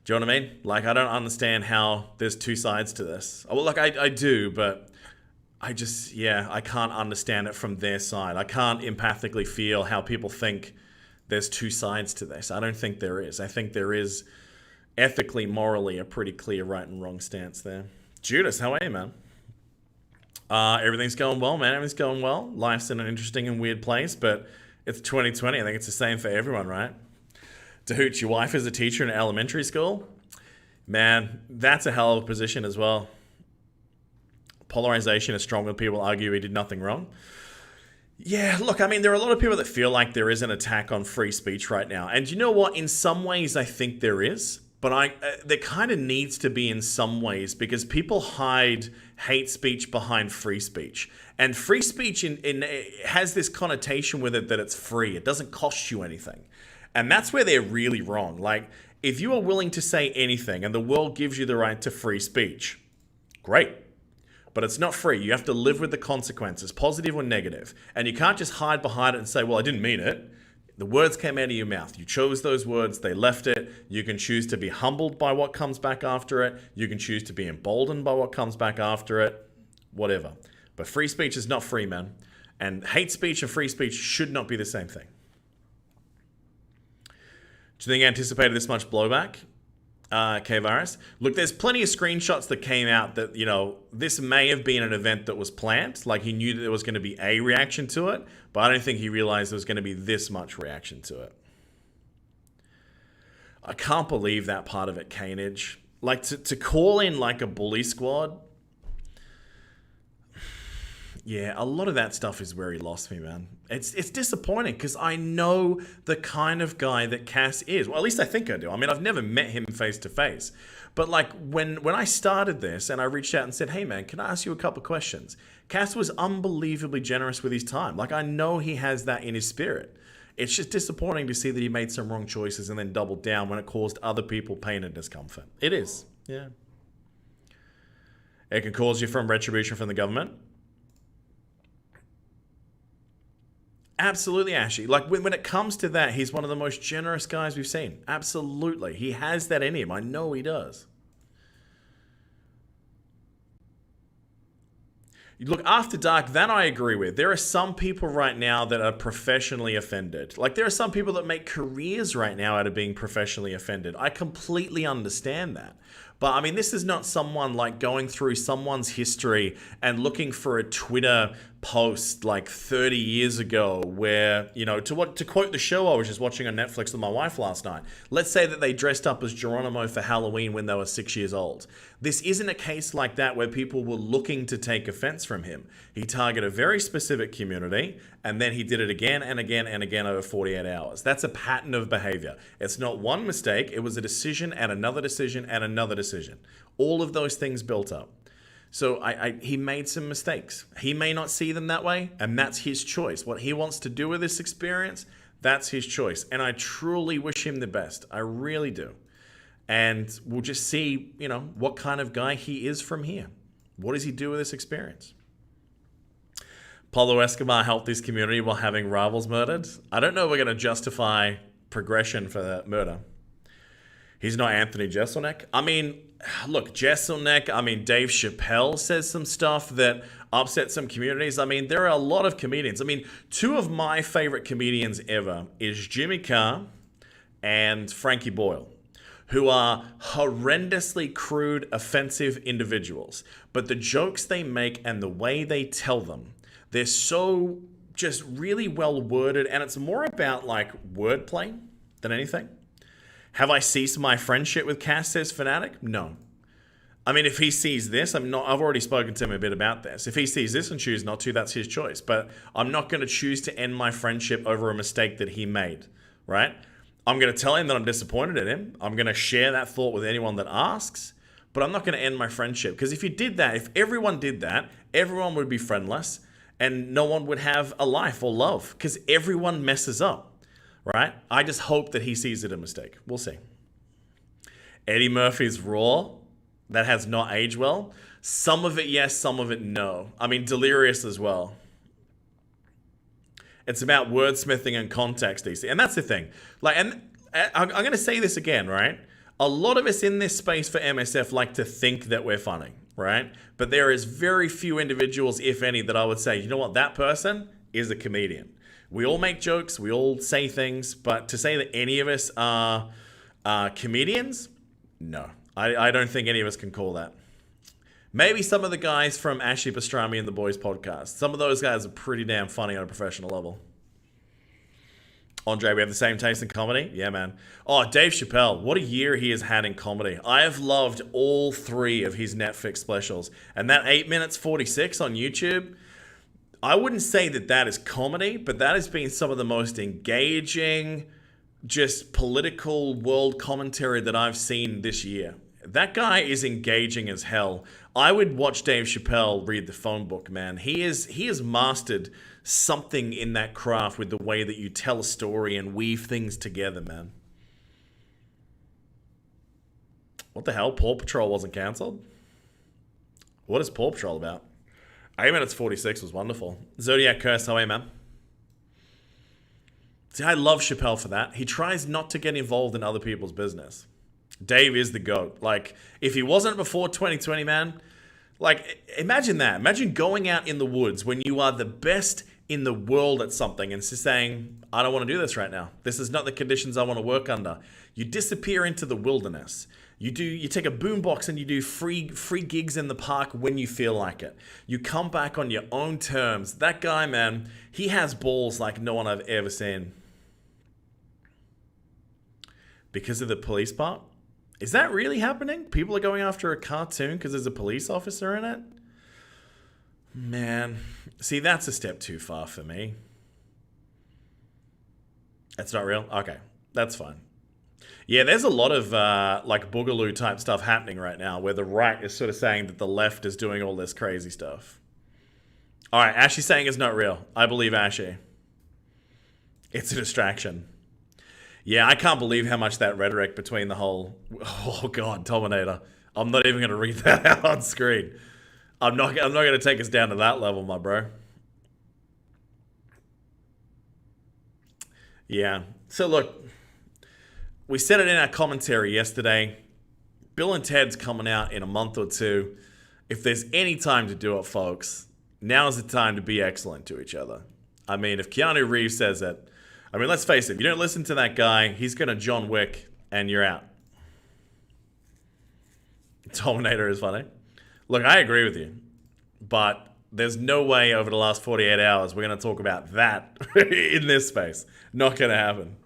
Do you know what I mean? Like, I don't understand how there's two sides to this. Well, like, I do, but I can't understand it from their side. I can't empathically feel how people think there's two sides to this. I don't think there is. I think there is ethically, morally, a pretty clear right and wrong stance there. Judas, how are you, man? Everything's going well, man. Everything's going well. Life's in an interesting and weird place, but it's 2020. I think it's the same for everyone, right? Dahoot, your wife is a teacher in elementary school? Man, that's a hell of a position as well. Polarization is strong when people argue he did nothing wrong. Yeah, look, I mean, there are a lot of people that feel like there is an attack on free speech right now. And you know what? In some ways, I think there is. But there kind of needs to be in some ways, because people hide hate speech behind free speech. And free speech has this connotation with it that it's free. It doesn't cost you anything. And that's where they're really wrong. Like, if you are willing to say anything and the world gives you the right to free speech, great. But it's not free. You have to live with the consequences, positive or negative. And you can't just hide behind it and say, well, I didn't mean it. The words came out of your mouth. You chose those words. They left it. You can choose to be humbled by what comes back after it. You can choose to be emboldened by what comes back after it. Whatever. But free speech is not free, man. And hate speech and free speech should not be the same thing. Do you think you anticipated this much blowback? K-Virus. Look, there's plenty of screenshots that came out that, you know, this may have been an event that was planned. Like, he knew that there was going to be a reaction to it, but I don't think he realized there was going to be this much reaction to it. I can't believe that part of it, Canage. Like, to call in, like, a bully squad. Yeah, a lot of that stuff is where he lost me, man. It's disappointing, because I know the kind of guy that Cass is. Well, at least I think I do. I mean, I've never met him face to face. But like, when I started this and I reached out and said, hey man, can I ask you a couple questions? Cass was unbelievably generous with his time. Like, I know he has that in his spirit. It's just disappointing to see that he made some wrong choices and then doubled down when it caused other people pain and discomfort. It is, yeah. It can cause you from retribution from the government. Absolutely, Ashy. Like, when it comes to that, he's one of the most generous guys we've seen. Absolutely. He has that in him. I know he does. Look, After Dark, that I agree with. There are some people right now that are professionally offended. Like, there are some people that make careers right now out of being professionally offended. I completely understand that. But, I mean, this is not someone, like, going through someone's history and looking for a Twitter post, like, 30 years ago where, you know, to quote the show I was just watching on Netflix with my wife last night, let's say that they dressed up as Geronimo for Halloween when they were 6 years old. This isn't a case like that where people were looking to take offense from him. He targeted a very specific community, and then he did it again and again and again over 48 hours. That's a pattern of behavior. It's not one mistake. It was a decision and another decision and another decision. All of those things built up. So he made some mistakes. He may not see them that way, and that's his choice. What he wants to do with this experience, that's his choice. And I truly wish him the best. I really do. And we'll just see, you know, what kind of guy he is from here. What does he do with this experience? Pablo Escobar helped this community while having rivals murdered. I don't know if we're going to justify progression for that murder. He's not Anthony Jeselnik. I mean, look, Jeselnik, I mean, Dave Chappelle says some stuff that upset some communities. I mean, there are a lot of comedians. I mean, two of my favorite comedians ever is Jimmy Carr and Frankie Boyle, who are horrendously crude, offensive individuals. But the jokes they make and the way they tell them, they're so just really well worded, and it's more about like wordplay than anything. Have I ceased my friendship with Cass, says Fanatic? No. I mean, if he sees this, I've already spoken to him a bit about this. If he sees this and chooses not to, that's his choice. But I'm not going to choose to end my friendship over a mistake that he made, right? I'm going to tell him that I'm disappointed in him. I'm going to share that thought with anyone that asks, but I'm not going to end my friendship. Because if you did that, if everyone did that, everyone would be friendless and no one would have a life or love, because everyone messes up. Right? I just hope that he sees it a mistake. We'll see. Eddie Murphy's Raw, that has not aged well. Some of it, yes. Some of it, no. I mean, Delirious as well. It's about wordsmithing and context, DC. And that's the thing. Like, and I'm going to say this again, right? A lot of us in this space for MSF like to think that we're funny. right? But there is very few individuals, if any, that I would say, you know what, that person is a comedian. We all make jokes, we all say things, but to say that any of us are comedians, no. I don't think any of us can call that. Maybe some of the guys from Ashley Pastrami and the Boys podcast. Some of those guys are pretty damn funny on a professional level. Andre, we have the same taste in comedy? Yeah, man. Oh, Dave Chappelle. What a year he has had in comedy. I have loved all 3 of his Netflix specials. And that 8 minutes 46 on YouTube, I wouldn't say that that is comedy, but that has been some of the most engaging, just political world commentary that I've seen this year. That guy is engaging as hell. I would watch Dave Chappelle read the phone book, man. He has mastered something in that craft with the way that you tell a story and weave things together, man. What the hell? Paw Patrol wasn't cancelled? What is Paw Patrol about? 8 minutes 46 was wonderful. Zodiac Curse, how are you, man? See, I love Chappelle for that. He tries not to get involved in other people's business. Dave is the GOAT. Like, if he wasn't before 2020, man, like, imagine that. Imagine going out in the woods when you are the best in the world at something and just saying, I don't want to do this right now. This is not the conditions I want to work under. You disappear into the wilderness. You take a boombox and you do free gigs in the park when you feel like it. You come back on your own terms. That guy, man, he has balls like no one I've ever seen. Because of the police part? Is that really happening? People are going after a cartoon because there's a police officer in it? Man, see, that's a step too far for me. That's not real? Okay, that's fine. Yeah, there's a lot of like boogaloo type stuff happening right now where the right is sort of saying that the left is doing all this crazy stuff. All right, Ashley's saying it's not real. I believe Ashley. It's a distraction. Yeah, I can't believe how much that rhetoric between the whole... Oh, God, Dominator. I'm not even going to read that out on screen. I'm not going to take us down to that level, my bro. Yeah. So, look, we said it in our commentary yesterday. Bill and Ted's coming out in a month or two. If there's any time to do it, folks, now's the time to be excellent to each other. I mean, if Keanu Reeves says it, I mean, let's face it, if you don't listen to that guy, he's going to John Wick, and you're out. Dominator is funny. Look, I agree with you, but there's no way over the last 48 hours we're going to talk about that in this space. Not going to happen.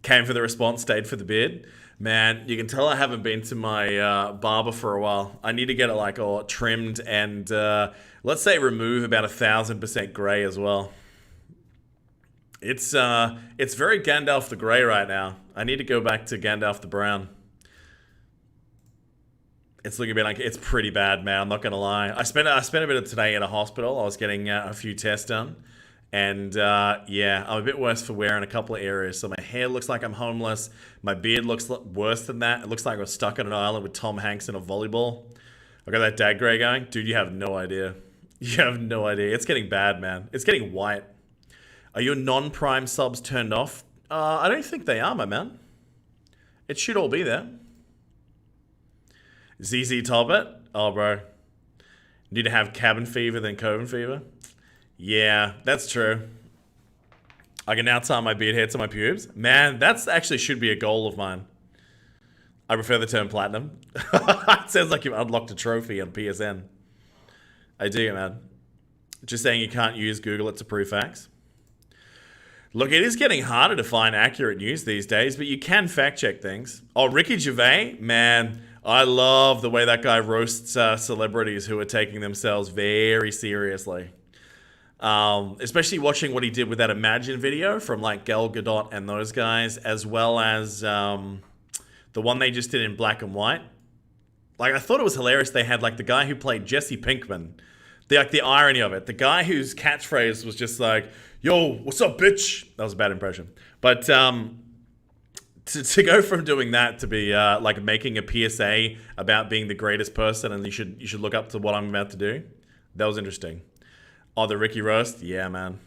Came for the response, stayed for the beard. Man, you can tell I haven't been to my barber for a while. I need to get it like all trimmed and let's say remove about 1,000% gray as well. It's very Gandalf the Grey right now. I need to go back to Gandalf the Brown. It's looking a bit like it's pretty bad, man. I'm not gonna lie. I spent a bit of today in a hospital. I was getting a few tests done, and yeah, I'm a bit worse for wear in a couple of areas. So my hair looks like I'm homeless. My beard looks worse than that. It looks like I was stuck on an island with Tom Hanks in a volleyball. I got that dad gray going, dude. You have no idea. You have no idea. It's getting bad, man. It's getting white. Are your non-Prime subs turned off? I don't think they are, my man. It should all be there. ZZ Toppet? Oh, bro. Need to have cabin fever than Coven fever? Yeah, that's true. I can now tie my beard hair to my pubes. Man, that's actually should be a goal of mine. I prefer the term platinum. It sounds like you've unlocked a trophy on PSN. I do, man. Just saying you can't use Google it to prove facts. Look, it is getting harder to find accurate news these days, but you can fact check things. Oh, Ricky Gervais? Man, I love the way that guy roasts celebrities who are taking themselves very seriously. Especially watching what he did with that Imagine video from like Gal Gadot and those guys, as well as the one they just did in black and white. Like, I thought it was hilarious. They had like the guy who played Jesse Pinkman. The irony of it. The guy whose catchphrase was just like, yo, what's up, bitch? That was a bad impression. But to go from doing that to be like making a PSA about being the greatest person and you should look up to what I'm about to do, that was interesting. Oh, the Ricky roast? Yeah, man.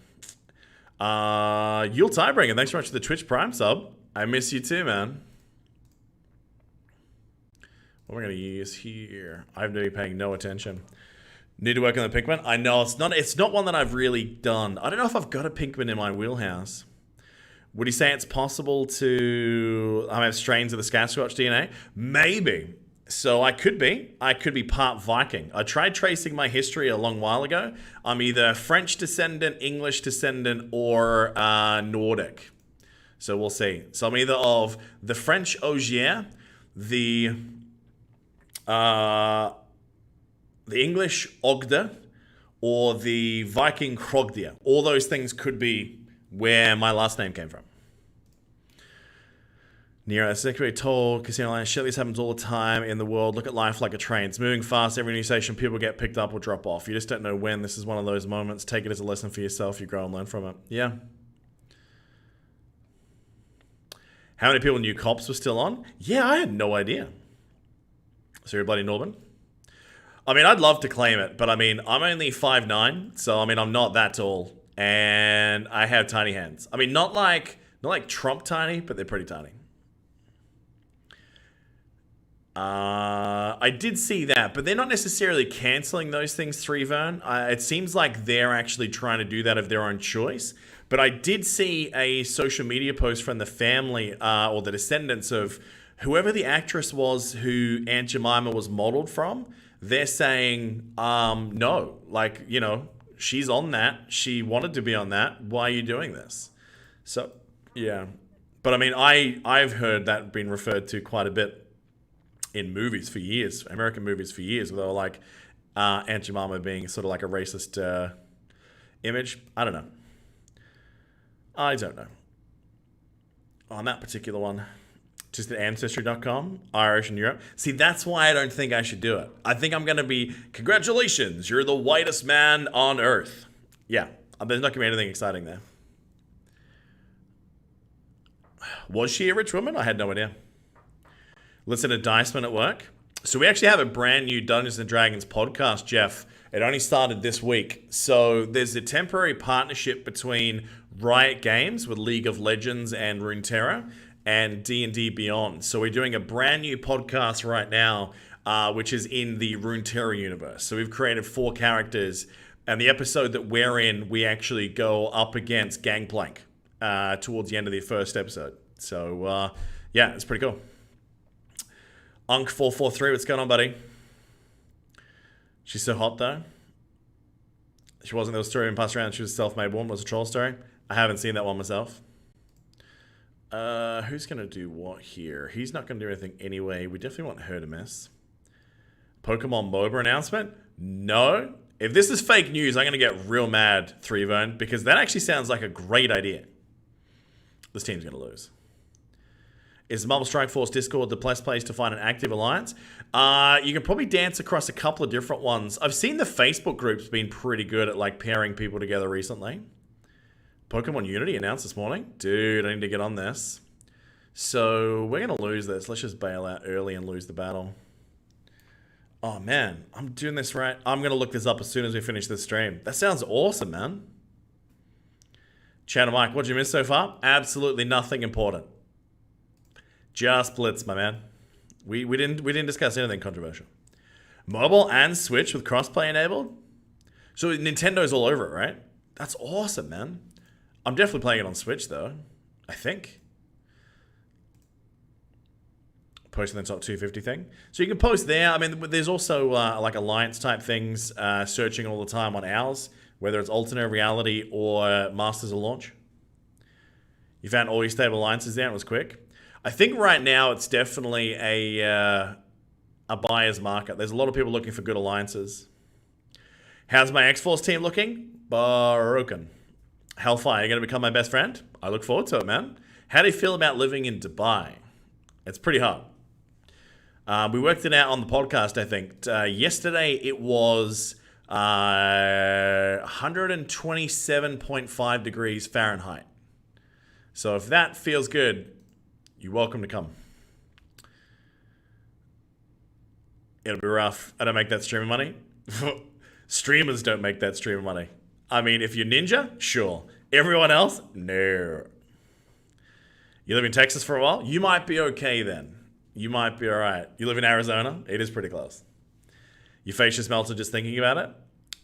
Yule Tiebringer, thanks so much for the Twitch Prime sub. I miss you too, man. What am I going to use here? I've been paying no attention. Need to work on the Pinkman. I know it's not one that I've really done. I don't know if I've got a Pinkman in my wheelhouse. Would you say it's possible to have strains of the Sasquatch DNA? Maybe. So I could be part Viking. I tried tracing my history a long while ago. I'm either French descendant, English descendant, or Nordic. So we'll see. So I'm either of the French Ogier, the English Ogda, or the Viking Hrogdir. All those things could be where my last name came from. Nero, that's exactly told Casino Line. Shit, this happens all the time in the world. Look at life like a train. It's moving fast. Every new station, people get picked up or drop off. You just don't know when. This is one of those moments. Take it as a lesson for yourself. You grow and learn from it. Yeah. How many people knew Cops were still on? Yeah, I had no idea. So you're bloody Norman? I mean, I'd love to claim it, but I mean, I'm only 5'9", so I mean, I'm not that tall, and I have tiny hands. I mean, not like Trump tiny, but they're pretty tiny. I did see that, but they're not necessarily canceling those things, 3Vern. It seems like they're actually trying to do that of their own choice. But I did see a social media post from the family or the descendants of whoever the actress was who Aunt Jemima was modeled from. They're saying, no, like, you know, she's on that. She wanted to be on that. Why are you doing this? So, yeah. But I mean, I've heard that being referred to quite a bit in movies for years, American movies for years, where they were like Aunt Jemima being sort of like a racist image. I don't know. On that particular one, just at Ancestry.com, Irish in Europe. See, that's why I don't think I should do it. I think I'm going to be, congratulations, you're the whitest man on earth. Yeah, there's not going to be anything exciting there. Was she a rich woman? I had no idea. Listen to Diceman at work. So we actually have a brand new Dungeons & Dragons podcast, Jeff. It only started this week. So there's a temporary partnership between Riot Games with League of Legends and Runeterra and D&D Beyond. So we're doing a brand new podcast right now, which is in the Runeterra universe. So we've created 4 characters. And the episode that we're in, we actually go up against Gangplank towards the end of the first episode. So, yeah, it's pretty cool. Unk443, what's going on, buddy? She's so hot, though. She wasn't. There was a story in passed around. She was a self-made woman. It was a troll story. I haven't seen that one myself. Who's going to do what here? He's not going to do anything anyway. We definitely want her to miss. Pokemon MOBA announcement? No. If this is fake news, I'm going to get real mad, 3Vern, because that actually sounds like a great idea. This team's going to lose. Is Marvel Strike Force Discord the best place to find an active alliance? You can probably dance across a couple of different ones. I've seen the Facebook groups been pretty good at like pairing people together recently. Pokemon Unity announced this morning. Dude, I need to get on this. So we're going to lose this. Let's just bail out early and lose the battle. Oh man, I'm doing this right. I'm going to look this up as soon as we finish this stream. That sounds awesome, man. Channel Mike, what did you miss so far? Absolutely nothing important. Just Blitz, my man. We didn't discuss anything controversial. Mobile and Switch with crossplay enabled? So Nintendo's all over it, right? That's awesome, man. I'm definitely playing it on Switch, though. I think. Posting the top 250 thing. So you can post there. I mean, there's also like alliance type things searching all the time on ours, whether it's alternate reality or Masters of Launch. You found all your stable alliances there. It was quick. I think right now it's definitely a buyer's market. There's a lot of people looking for good alliances. How's my X-Force team looking? Broken. Hellfire, you're going to become my best friend? I look forward to it, man. How do you feel about living in Dubai? It's pretty hard. We worked it out on the podcast, I think. Yesterday it was 127.5 degrees Fahrenheit. So if that feels good, you're welcome to come. It'll be rough. I don't make that streamer money. Streamers don't make that streamer money. I mean, if you're Ninja, sure. Everyone else, no. You live in Texas for a while? You might be okay then. You might be alright. You live in Arizona? It is pretty close. Your face just melted just thinking about it?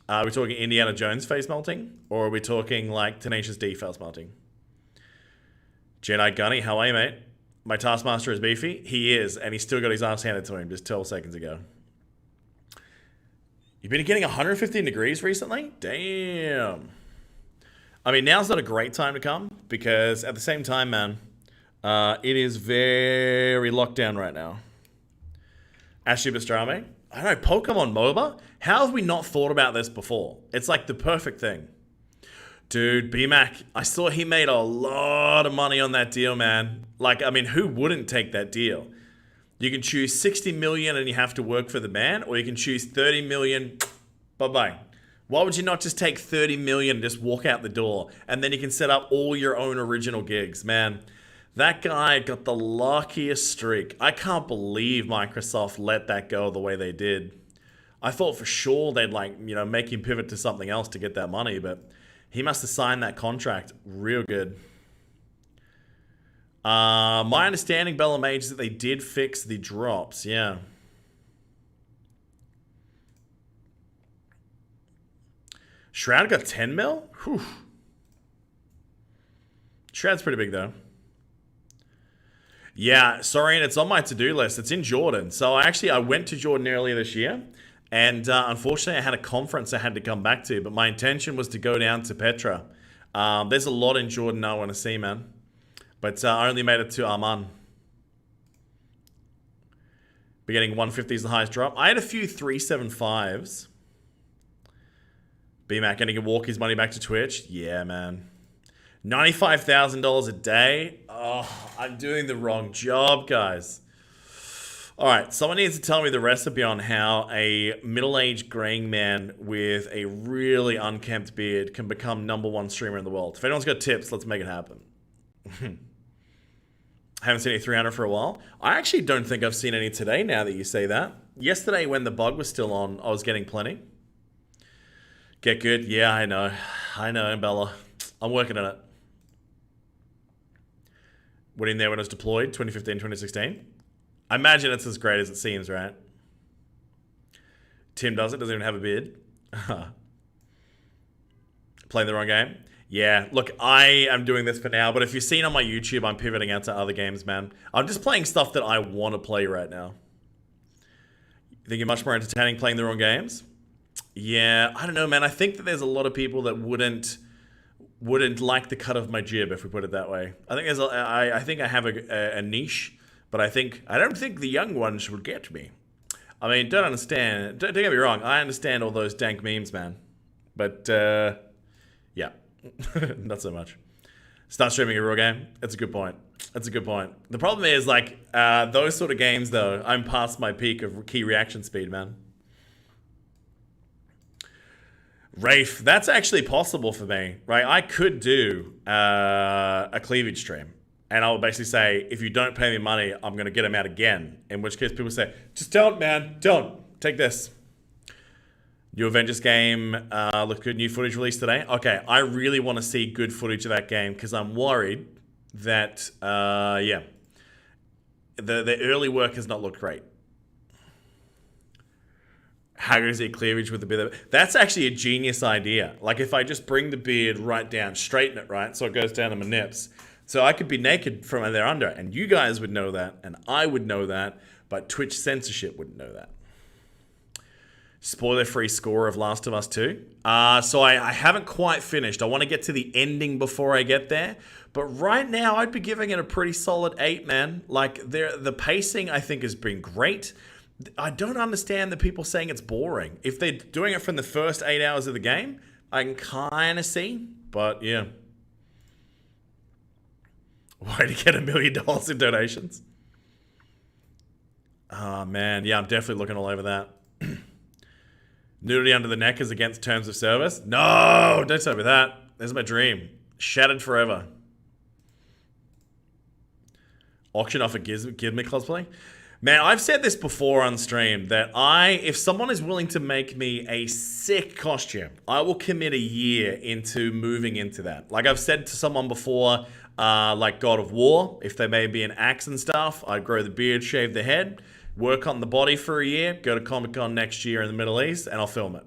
Are we talking Indiana Jones face melting? Or are we talking like Tenacious D face melting? Jedi Gunny, how are you, mate? My Taskmaster is beefy? He is, and he's still got his ass handed to him just 12 seconds ago. You've been getting 115 degrees recently? Damn. I mean, now's not a great time to come because at the same time, man, it is very locked down right now. Ashley Pastrami? I don't know, Pokemon MOBA? How have we not thought about this before? It's like the perfect thing. Dude, BMAC, I saw he made a lot of money on that deal, man. Like, I mean, who wouldn't take that deal? You can choose 60 million and you have to work for the man, or you can choose 30 million, bye-bye. Why would you not just take 30 million and just walk out the door, and then you can set up all your own original gigs? Man, that guy got the luckiest streak. I can't believe Microsoft let that go the way they did. I thought for sure they'd make him pivot to something else to get that money, but he must have signed that contract real good. My understanding, Bella Mage, is that they did fix the drops. Yeah. Shroud got 10 mil? Whew. Shroud's pretty big, though. Yeah, sorry, and it's on my to-do list. It's in Jordan. So I went to Jordan earlier this year. And unfortunately, I had a conference I had to come back to. But my intention was to go down to Petra. There's a lot in Jordan I want to see, man. But I only made it to Amman. But getting 150 is the highest drop. I had a few 375s. BMAC, and he can walk his money back to Twitch. Yeah, man. $95,000 a day. Oh, I'm doing the wrong job, guys. All right, someone needs to tell me the recipe on how a middle-aged graying man with a really unkempt beard can become #1 streamer in the world. If anyone's got tips, let's make it happen. Haven't seen any 300 for a while. I actually don't think I've seen any today now that you say that. Yesterday when the bug was still on, I was getting plenty. Get good? Yeah, I know. I know, Bella. I'm working on it. Went in there when I was deployed, 2015, 2016. I imagine it's as great as it seems, right? Tim doesn't even have a beard. Playing the wrong game? Yeah, look, I am doing this for now, but if you've seen on my YouTube, I'm pivoting out to other games, man. I'm just playing stuff that I want to play right now. You think you're much more entertaining playing the wrong games? Yeah, I don't know, man. I think that there's a lot of people that wouldn't like the cut of my jib, if we put it that way. I think I think I have a niche. But I don't think the young ones would get me. I mean, don't get me wrong. I understand all those dank memes, man. But, yeah. Not so much. Start streaming a real game? That's a good point. That's a good point. The problem is, those sort of games, though, I'm past my peak of key reaction speed, man. Rafe, that's actually possible for me, right? I could do a cleavage stream. And I would basically say, if you don't pay me money, I'm going to get him out again. In which case people say, just don't, man. Don't. Take this. New Avengers game looked good. New footage released today. Okay, I really want to see good footage of that game because I'm worried that, the early work has not looked great. How good is it cleavage with the beard? That's actually a genius idea. Like if I just bring the beard right down, straighten it, right? So it goes down to my nips. So I could be naked from there under, and you guys would know that, and I would know that, but Twitch censorship wouldn't know that. Spoiler-free score of Last of Us 2. So I haven't quite finished. I want to get to the ending before I get there, but right now I'd be giving it a pretty solid 8, man. Like the pacing I think has been great. I don't understand the people saying it's boring. If they're doing it from the first 8 hours of the game, I can kind of see, but yeah. Way to get $1 million in donations. Oh, man. Yeah, I'm definitely looking all over that. Nudity under the neck is against terms of service? No! Don't tell me that. There's my dream. Shattered forever. Auction off a Gizmo cosplay? Man, I've said this before on stream that if someone is willing to make me a sick costume, I will commit a year into moving into that. Like I've said to someone before, like God of War. If they may be an axe and stuff, I'd grow the beard, shave the head, work on the body for a year, go to Comic-Con next year in the Middle East, and I'll film it.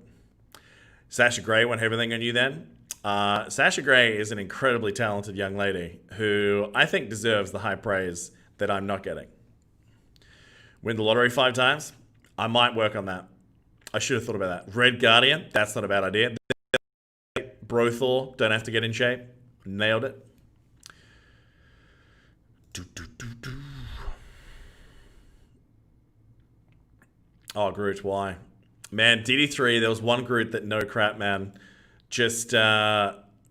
Sasha Grey want everything on you then? Sasha Grey is an incredibly talented young lady who I think deserves the high praise that I'm not getting. Win the lottery 5 times? I might work on that. I should have thought about that. Red Guardian? That's not a bad idea. Brothor, don't have to get in shape. Nailed it. Oh, Groot, why? Man, DD3, there was one Groot that no crap, man, just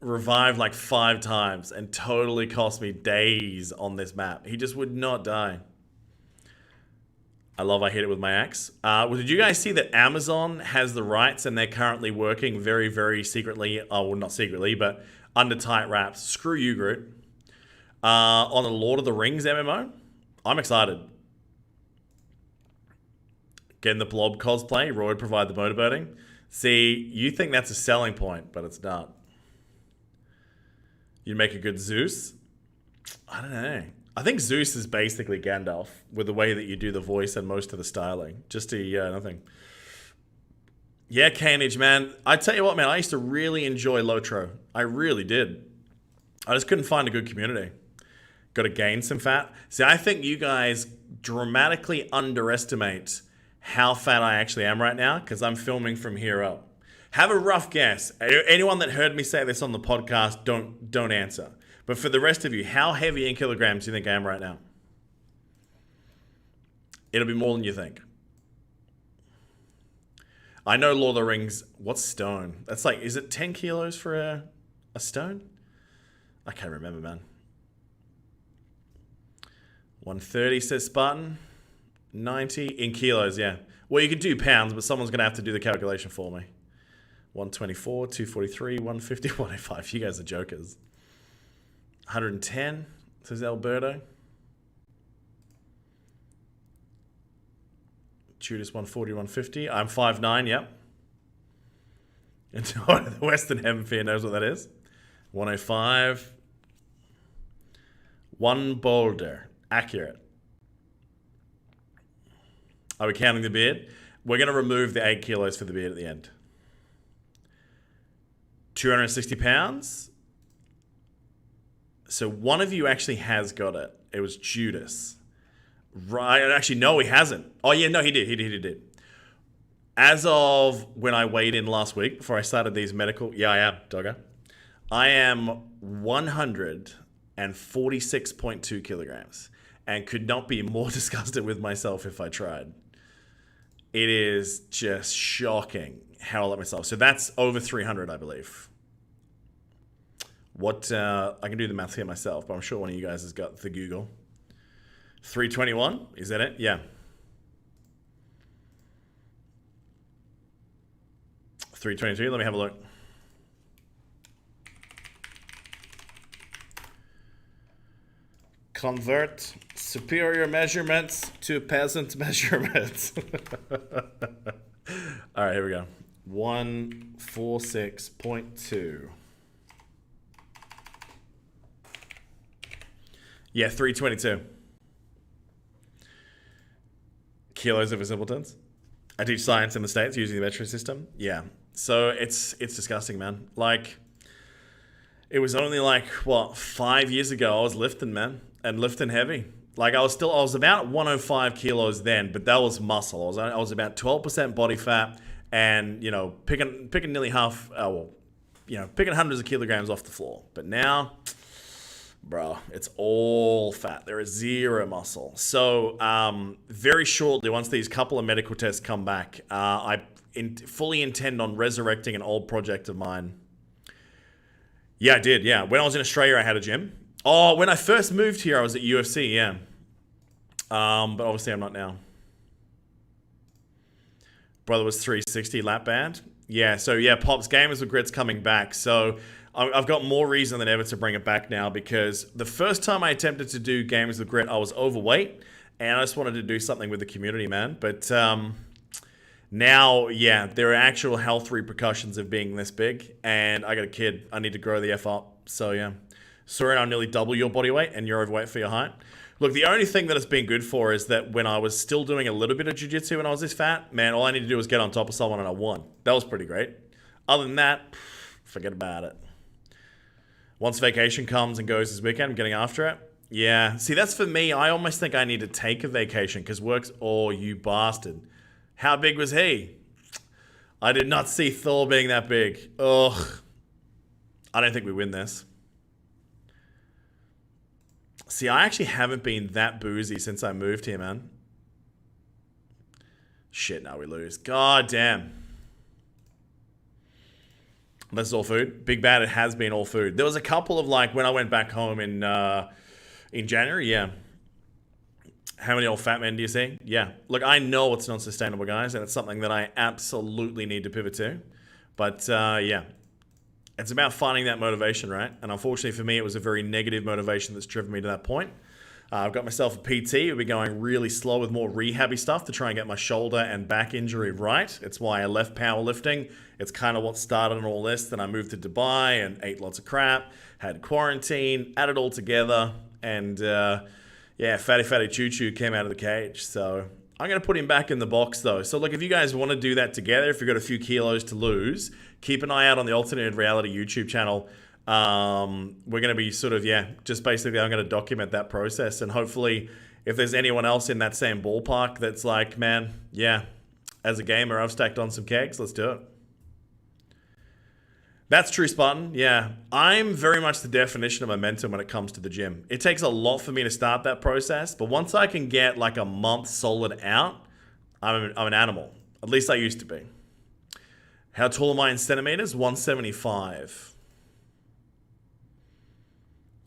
revived like 5 times and totally cost me days on this map. He just would not die. I hit it with my axe. Well, did you guys see that Amazon has the rights and they're currently working very, very secretly, well, not secretly, but under tight wraps. Screw you, Groot. On the Lord of the Rings MMO, I'm excited. Getting the Blob cosplay, Roy would provide the motorboating. See, you think that's a selling point, but it's not. You'd make a good Zeus? I don't know. I think Zeus is basically Gandalf with the way that you do the voice and most of the styling. Just nothing. Yeah, Canage, man. I tell you what, man, I used to really enjoy Lotro. I really did. I just couldn't find a good community. Got to gain some fat. See, I think you guys dramatically underestimate how fat I actually am right now because I'm filming from here up. Have a rough guess. Anyone that heard me say this on the podcast, don't answer. But for the rest of you, how heavy in kilograms do you think I am right now? It'll be more than you think. I know Lord of the Rings. What's stone? That's like, is it 10 kilos for a stone? I can't remember, man. 130 says Spartan. 90 in kilos, yeah. Well, you could do pounds, but someone's going to have to do the calculation for me. 124, 243, 150, 105. You guys are jokers. 110, says Alberto. Judas 140, 150. I'm 5'9", yep. And the Western Hemisphere knows what that is. 105. 1 boulder. Accurate. Are we counting the beard? We're going to remove the 8 kilos for the beard at the end. 260 pounds. So one of you actually has got it. It was Judas. Right. Actually, no, he hasn't. Oh, yeah, no, he did. He did. As of when I weighed in last week, before I started these medical... Yeah, I am, dogger. I am 146.2 kilograms and could not be more disgusted with myself if I tried. It is just shocking how I let myself... So that's over 300, I believe. What, I can do the math here myself, but I'm sure one of you guys has got the Google. 321, is that it? Yeah. 323, let me have a look. Convert superior measurements to peasant measurements. All right, here we go. 146.2. Yeah, 322. Kilos of a simpletons. I teach science in the States using the metric system. Yeah. So it's disgusting, man. Like, it was only like, what, 5 years ago I was lifting, man. And lifting heavy. Like, I was about 105 kilos then, but that was muscle. I was about 12% body fat and, you know, picking nearly half, picking hundreds of kilograms off the floor. But now... Bro, it's all fat. There is zero muscle. So very shortly, once these couple of medical tests come back, I fully intend on resurrecting an old project of mine. Yeah, I did, yeah. When I was in Australia, I had a gym. Oh, when I first moved here, I was at UFC, yeah. But obviously I'm not now. Brother was 360 lap band. Yeah, so yeah, Pops Gamers with Grit's coming back. So... I've got more reason than ever to bring it back now because the first time I attempted to do Games with Grit, I was overweight and I just wanted to do something with the community, man. But now, yeah, there are actual health repercussions of being this big and I got a kid. I need to grow the F up. So, yeah, Sorry, I'm nearly double your body weight and you're overweight for your height. Look, the only thing that it's been good for is that when I was still doing a little bit of jiu-jitsu when I was this fat, man, all I needed to do was get on top of someone and I won. That was pretty great. Other than that, forget about it. Once vacation comes and goes this weekend, I'm getting after it. Yeah, see, that's for me. I almost think I need to take a vacation because work's, oh, you bastard. How big was he? I did not see Thor being that big. Ugh. I don't think we win this. See, I actually haven't been that boozy since I moved here, man. Shit, now we lose. God damn. This is all food. Big Bad, it has been all food. There was a couple of, like, when I went back home in January, yeah. How many old fat men do you see? Yeah. Look, I know it's not sustainable, guys, and it's something that I absolutely need to pivot to. But, yeah. It's about finding that motivation, right? And unfortunately for me, it was a very negative motivation that's driven me to that point. I've got myself a PT. We'll be going really slow with more rehabby stuff to try and get my shoulder and back injury right. It's why I left powerlifting. It's kind of what started on all this. Then I moved to Dubai and ate lots of crap, had quarantine, added all together, and yeah, Fatty Choo-Choo came out of the cage. So I'm going to put him back in the box, though. So, look, if you guys want to do that together, if you've got a few kilos to lose, keep an eye out on the Alternative Reality YouTube channel. We're going to be sort of, yeah, just basically I'm going to document that process. And hopefully, if there's anyone else in that same ballpark that's like, man, yeah, as a gamer, I've stacked on some kegs, let's do it. That's true, Spartan. Yeah, I'm very much the definition of momentum when it comes to the gym. It takes a lot for me to start that process, but once I can get like a month solid out, I'm an animal. At least I used to be. How tall am I in centimeters? 175.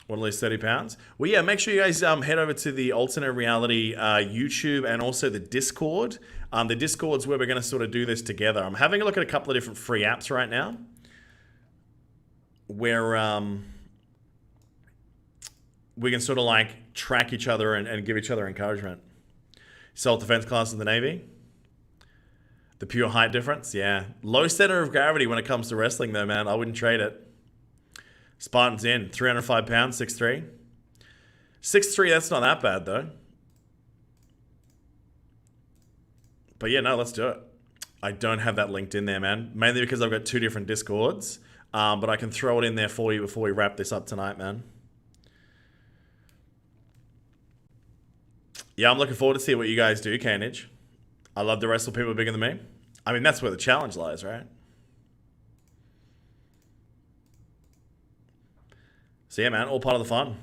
Want to lose 30 pounds? Well, yeah, make sure you guys head over to the Alternate Reality YouTube and also the Discord. The Discord's where we're going to sort of do this together. I'm having a look at a couple of different free apps right now where we can sort of like track each other and give each other encouragement. Self-defense class in the Navy. The pure height difference, yeah. Low center of gravity when it comes to wrestling though, man. I wouldn't trade it. Spartan's in, 305 pounds, 6'3". 6'3", that's not that bad though. But yeah, no, let's do it. I don't have that linked in there, man. Mainly because I've got two different Discords. But I can throw it in there for you before we wrap this up tonight, man. Yeah, I'm looking forward to see what you guys do, Canage. I love to wrestle people bigger than me. I mean, that's where the challenge lies, right? So yeah, man, all part of the fun.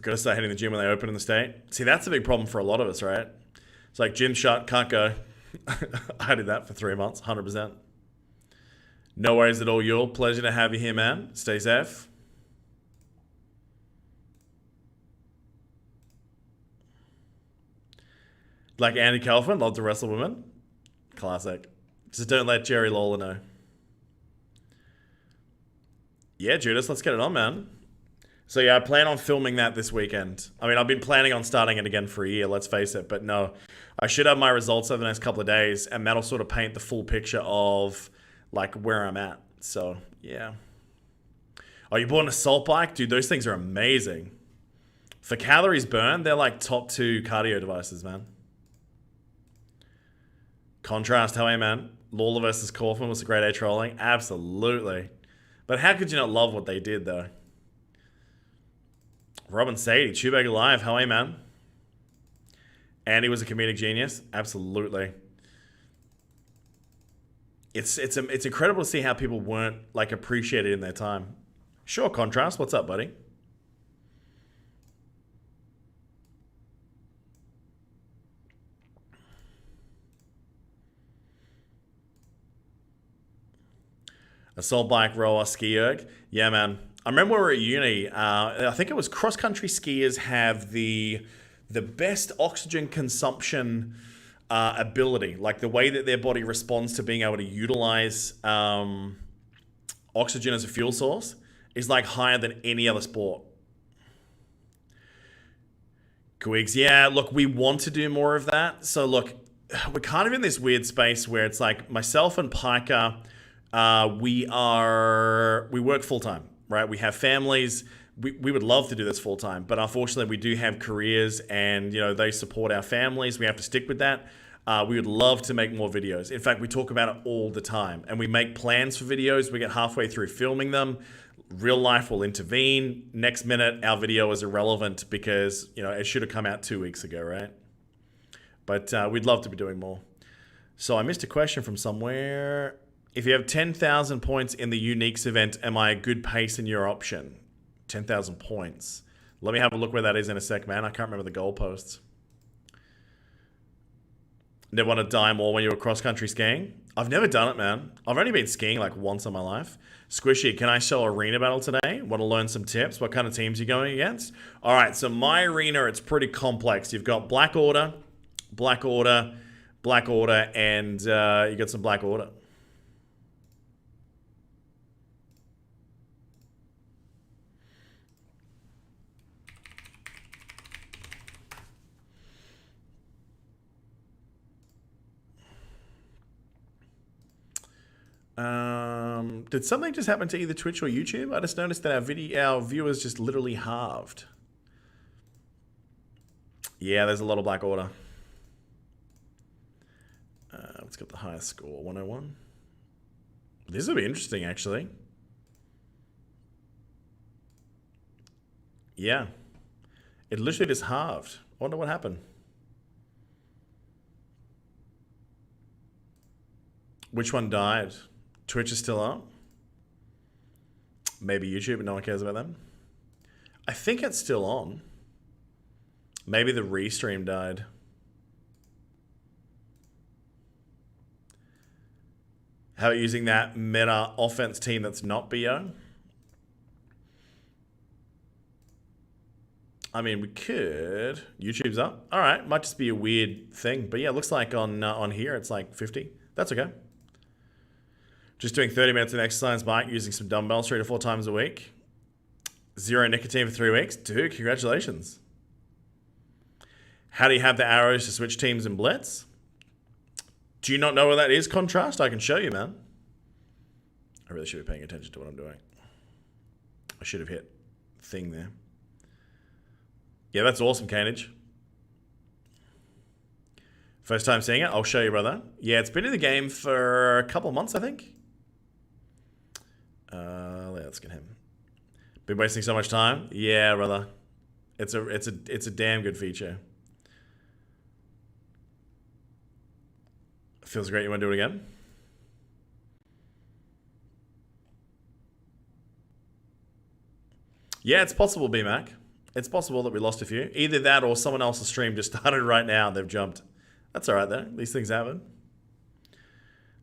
Gotta start hitting the gym when they open in the state. See, that's a big problem for a lot of us, right? It's like, gym shut, can't go. I did that for 3 months, 100%. No worries at all, Yul. Pleasure to have you here, man. Stay safe. Like Andy Kaufman, love to wrestle women. Classic. Just don't let Jerry Lawler know. Yeah, Judas, let's get it on, man. So yeah, I plan on filming that this weekend. I mean, I've been planning on starting it again for a year, let's face it. But no, I should have my results over the next couple of days, and that'll sort of paint the full picture of like where I'm at. So yeah. Oh, you bought an assault bike? Dude, those things are amazing. For calories burned, they're like top 2 cardio devices, man. Contrast, how are you, man? Lawler versus Kaufman was a great A trolling. Absolutely. But how could you not love what they did, though? Robin Sadie, Chewbacca Live, how are you, man? Andy was a comedic genius. Absolutely. It's incredible to see how people weren't like appreciated in their time. Sure, Contrast. What's up, buddy? Assault bike, rower, ski erg. Yeah, man. I remember we were at uni. I think it was cross-country skiers have the best oxygen consumption ability. Like the way that their body responds to being able to utilize oxygen as a fuel source is like higher than any other sport. Quigs, yeah, look, we want to do more of that. So look, we're kind of in this weird space where it's like myself and Piker, we work full-time, right? We have families. We would love to do this full time, but unfortunately we do have careers, and they support our families. We have to stick with that. We would love to make more videos. In fact, we talk about it all the time, and we make plans for videos. We get halfway through filming them. Real life will intervene. Next minute, our video is irrelevant because it should have come out 2 weeks ago, right? But we'd love to be doing more. So I missed a question from somewhere. If you have 10,000 points in the Uniques event, am I a good pace in your option? 10,000 points. Let me have a look where that is in a sec, man. I can't remember the goalposts. Never want to die more when you were cross-country skiing? I've never done it, man. I've only been skiing like once in my life. Squishy, can I show arena battle today? Want to learn some tips? What kind of teams are you going against? All right, so my arena, it's pretty complex. You've got Black Order, Black Order, Black Order, and you got some Black Order. Did something just happen to either Twitch or YouTube? I just noticed that our viewers just literally halved. Yeah, there's a lot of Black Order. Let's get the highest score, 101. This will be interesting, actually. Yeah. It literally just halved. I wonder what happened. Which one died? Twitch is still up? Maybe YouTube, but no one cares about them. I think it's still on. Maybe the restream died. How about using that meta offense team that's not BO? I mean, we could. YouTube's up. All right, might just be a weird thing. But yeah, it looks like on here it's like 50. That's okay. Just doing 30 minutes of exercise bike using some dumbbells 3 to 4 times a week. 0 nicotine for 3 weeks. Dude, congratulations. How do you have the arrows to switch teams in Blitz? Do you not know where that is, Contrast? I can show you, man. I really should be paying attention to what I'm doing. I should have hit thing there. Yeah, that's awesome, Canage. First time seeing it? I'll show you, brother. Yeah, it's been in the game for a couple of months, I think. Let's get him. Been wasting so much time? Yeah, brother. It's a damn good feature. Feels great. You want to do it again? Yeah, it's possible, BMac. It's possible that we lost a few. Either that or someone else's stream just started right now and they've jumped. That's all right, though. These things happen.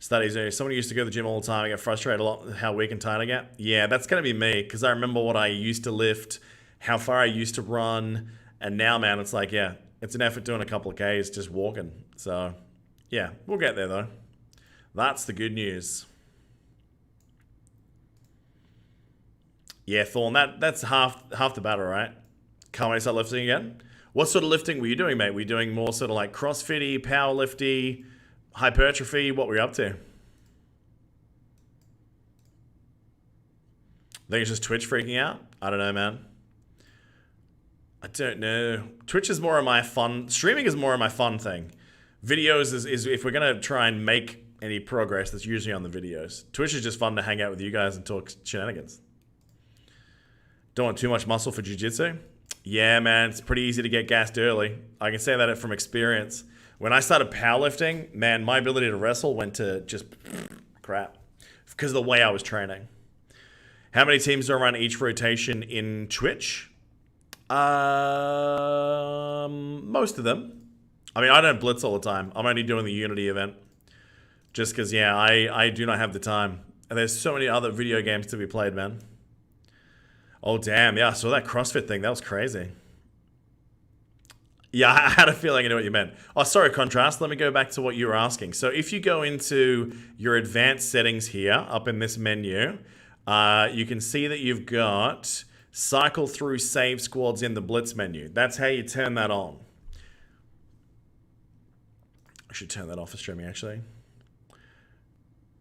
Studies. Someone who used to go to the gym all the time. I get frustrated a lot how weak and tired I get. Yeah, that's going to be me because I remember what I used to lift, how far I used to run, and now, man, it's like, yeah, it's an effort doing a couple of Ks just walking. So, yeah, we'll get there, though. That's the good news. Yeah, Thorn, that's half the battle, right? Can't wait to start lifting again. What sort of lifting were you doing, mate? Were you doing more sort of like CrossFit-y, powerlifty, hypertrophy? What were you up to? I think it's just Twitch freaking out. I don't know, man. I don't know. Twitch is more of my fun. Streaming is more of my fun thing. Videos is if we're going to try and make any progress, that's usually on the videos. Twitch is just fun to hang out with you guys and talk shenanigans. Don't want too much muscle for jiu-jitsu? Yeah, man, it's pretty easy to get gassed early. I can say that from experience. When I started powerlifting, man, my ability to wrestle went to just crap because of the way I was training. How many teams are around each rotation in Twitch? Most of them. I mean, I don't blitz all the time. I'm only doing the Unity event. Just because, yeah, I do not have the time. And there's so many other video games to be played, man. Oh, damn. Yeah, I saw that CrossFit thing. That was crazy. Yeah, I had a feeling I knew what you meant. Oh, sorry, Contrast. Let me go back to what you were asking. So if you go into your advanced settings here, up in this menu, you can see that you've got cycle through save squads in the Blitz menu. That's how you turn that on. I should turn that off for streaming, actually.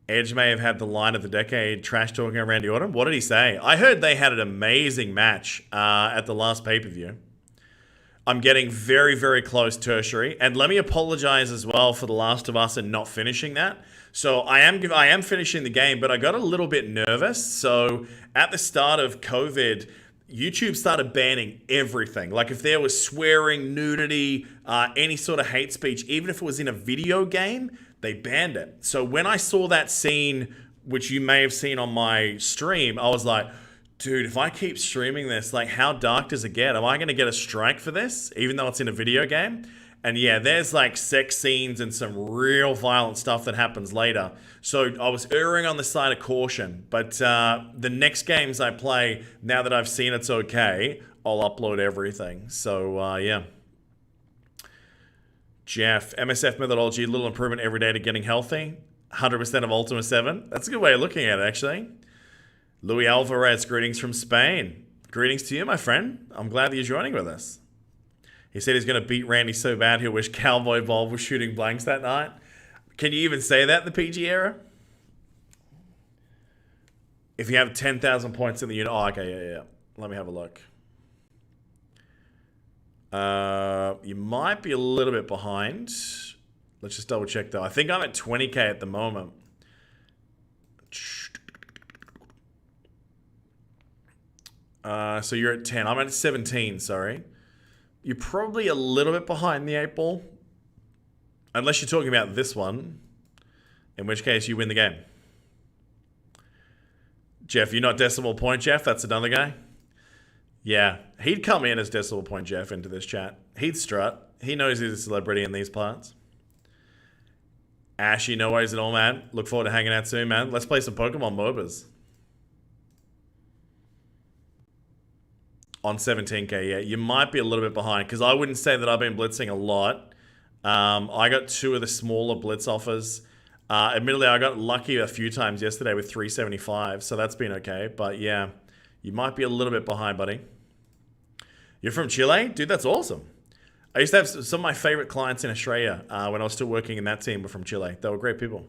Edge may have had the line of the decade trash talking on Randy Orton. What did he say? I heard they had an amazing match at the last pay-per-view. I'm getting very, very close tertiary. And let me apologize as well for The Last of Us and not finishing that. So I am finishing the game, but I got a little bit nervous. So at the start of COVID, YouTube started banning everything. Like if there was swearing, nudity, any sort of hate speech, even if it was in a video game, they banned it. So when I saw that scene, which you may have seen on my stream, I was like, dude, if I keep streaming this, like how dark does it get? Am I going to get a strike for this, even though it's in a video game? And yeah, there's like sex scenes and some real violent stuff that happens later. So I was erring on the side of caution. But the next games I play, now that I've seen it's okay, I'll upload everything. So yeah. Jeff, MSF methodology, little improvement every day to getting healthy. 100% of Ultima 7. That's a good way of looking at it, actually. Louis Alvarez, greetings from Spain. Greetings to you, my friend. I'm glad that you're joining with us. He said he's going to beat Randy so bad he'll wish Cowboy Bob was shooting blanks that night. Can you even say that in the PG era? If you have 10,000 points in the unit... Oh, okay, yeah. Let me have a look. You might be a little bit behind. Let's just double check, though. I think I'm at 20k at the moment. So you're at 10. I'm at 17, sorry. You're probably a little bit behind the 8 ball. Unless you're talking about this one. In which case you win the game. Jeff, you're not Decimal Point Jeff? That's another guy? Yeah. He'd come in as Decimal Point Jeff into this chat. He'd strut. He knows he's a celebrity in these parts. Ashy, no worries at all, man. Look forward to hanging out soon, man. Let's play some Pokemon MOBAs. On 17k, yeah. You might be a little bit behind, because I wouldn't say that I've been blitzing a lot. I got 2 of the smaller blitz offers. Admittedly, I got lucky a few times yesterday with 375, so that's been okay. But yeah, you might be a little bit behind, buddy. You're from Chile? Dude, that's awesome. I used to have some of my favorite clients in Australia when I was still working in that team were from Chile. They were great people.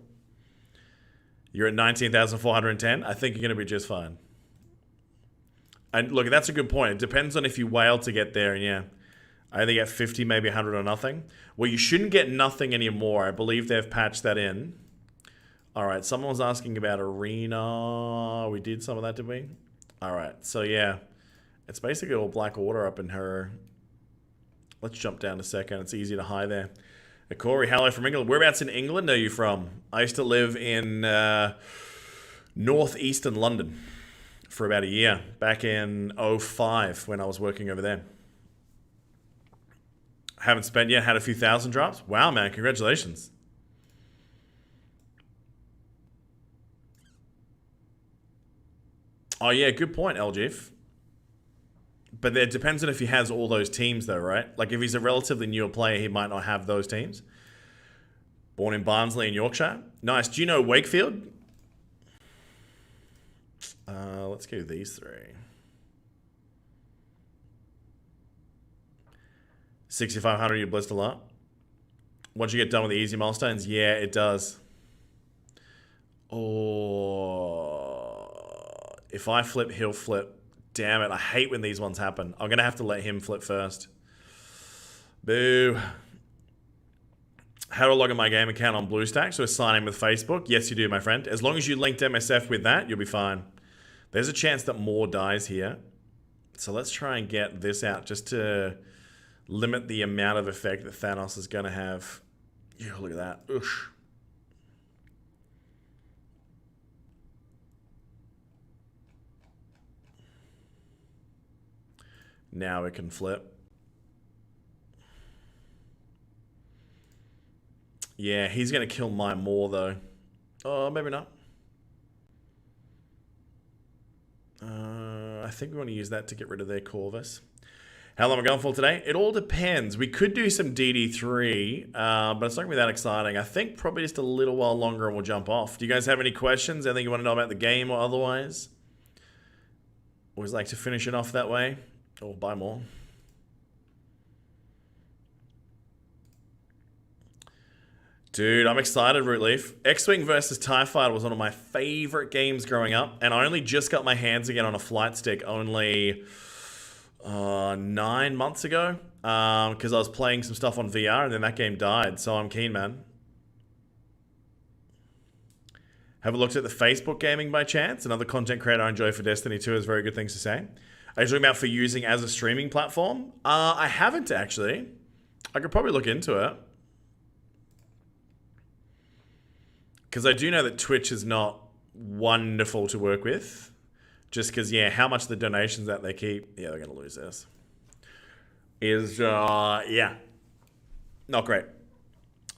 You're at 19,410. I think you're going to be just fine. And look, that's a good point. It depends on if you whale to get there. And yeah, I either get 50, maybe 100 or nothing. Well, you shouldn't get nothing anymore. I believe they've patched that in. All right, someone was asking about Arena. We did some of that, did we? All right, so yeah, it's basically all Black Order up in her. Let's jump down a second. It's easy to hide there. Corey, hello from England. Whereabouts in England are you from? I used to live in northeastern London for about a year, back in 05 when I was working over there. Haven't spent yet, had a few thousand drops. Wow, man, congratulations. Oh yeah, good point, LGF. But it depends on if he has all those teams though, right? Like if he's a relatively newer player, he might not have those teams. Born in Barnsley in Yorkshire. Nice. Do you know Wakefield? Let's go these 3. 6,500, you blitzed a lot. Once you get done with the easy milestones, yeah, it does. Oh, if I flip, he'll flip. Damn it, I hate when these ones happen. I'm going to have to let him flip first. Boo. How to log in my game account on BlueStacks or sign in with Facebook? Yes, you do, my friend. As long as you linked MSF with that, you'll be fine. There's a chance that more dies here. So let's try and get this out just to limit the amount of effect that Thanos is going to have. Yeah, look at that. Oosh. Now it can flip. Yeah, he's going to kill mine more, though. Oh, maybe not. I think we want to use that to get rid of their Corvus. How long am I going for today? It all depends. We could do some DD3, but it's not going to be that exciting. I think probably just a little while longer and we'll jump off. Do you guys have any questions? Anything you want to know about the game or otherwise? Always like to finish it off that way. Or buy more. Dude, I'm excited, Rootleaf. X-Wing versus TIE Fighter was one of my favorite games growing up, and I only just got my hands again on a flight stick only 9 months ago, because I was playing some stuff on VR, and then that game died, so I'm keen, man. Have a looked at the Facebook gaming by chance? Another content creator I enjoy for Destiny 2 has very good things to say. Are you talking about for using as a streaming platform? I haven't, actually. I could probably look into it. Because I do know that Twitch is not wonderful to work with. Just because, yeah, how much the donations that they keep... Yeah, they're going to lose this. Yeah. Not great.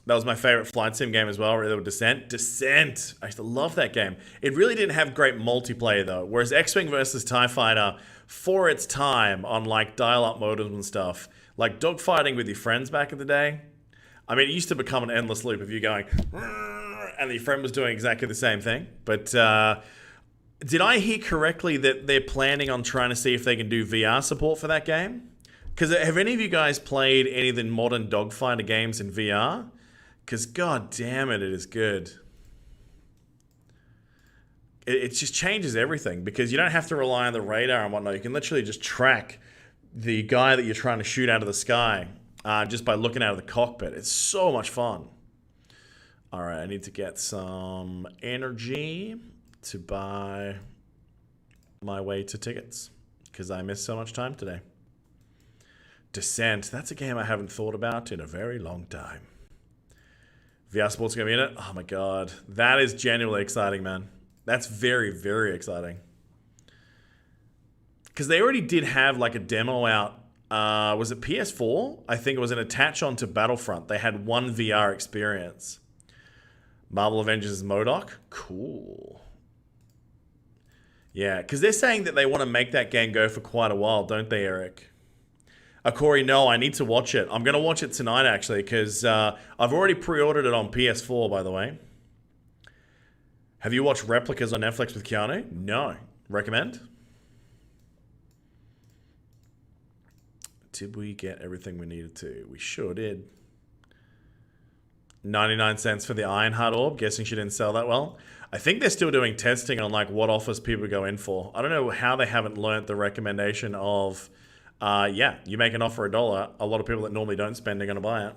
That was my favorite flight sim game as well. Descent. Descent. I used to love that game. It really didn't have great multiplayer, though. Whereas X-Wing versus TIE Fighter, for its time, on, like, dial-up modems and stuff, like dogfighting with your friends back in the day, I mean, it used to become an endless loop of you going... and your friend was doing exactly the same thing. But did I hear correctly that they're planning on trying to see if they can do VR support for that game? Because have any of you guys played any of the modern dogfighter games in VR? Because god damn it, it is good. It just changes everything because you don't have to rely on the radar and whatnot. You can literally just track the guy that you're trying to shoot out of the sky just by looking out of the cockpit. It's so much fun. All right, I need to get some energy to buy my way to tickets because I missed so much time today. Descent, that's a game I haven't thought about in a very long time. VR Sports going to be in it? Oh my god. That is genuinely exciting, man. That's very, very exciting. Because they already did have like a demo out. Was it PS4? I think it was an attach on to Battlefront. They had one VR experience. Marvel Avengers MODOK? Cool. Yeah, because they're saying that they want to make that game go for quite a while, don't they, Eric? Corey, no, I need to watch it. I'm going to watch it tonight, actually, because I've already pre-ordered it on PS4, by the way. Have you watched Replicas on Netflix with Keanu? No. Recommend? Did we get everything we needed to? We sure did. 99 cents for the Ironheart orb. Guessing she didn't sell that well. I think they're still doing testing on like what offers people go in for. I don't know how they haven't learnt the recommendation of, yeah, you make an offer $1. A lot of people that normally don't spend are going to buy it.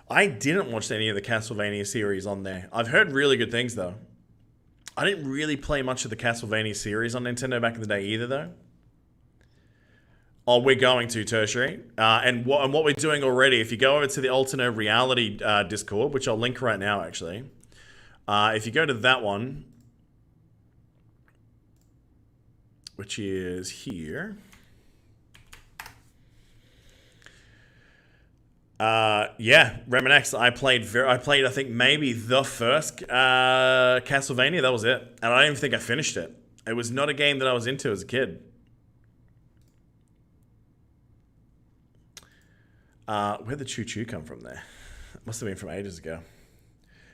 I didn't watch any of the Castlevania series on there. I've heard really good things though. I didn't really play much of the Castlevania series on Nintendo back in the day either though. Oh, we're going to Tertiary. And what we're doing already, if you go over to the Alternate Reality Discord, which I'll link right now, actually. If you go to that one, which is here. Yeah, Reminex, I played, I think, maybe the first Castlevania. That was it. And I don't even think I finished it. It was not a game that I was into as a kid. Where'd the choo-choo come from there? It must have been from ages ago.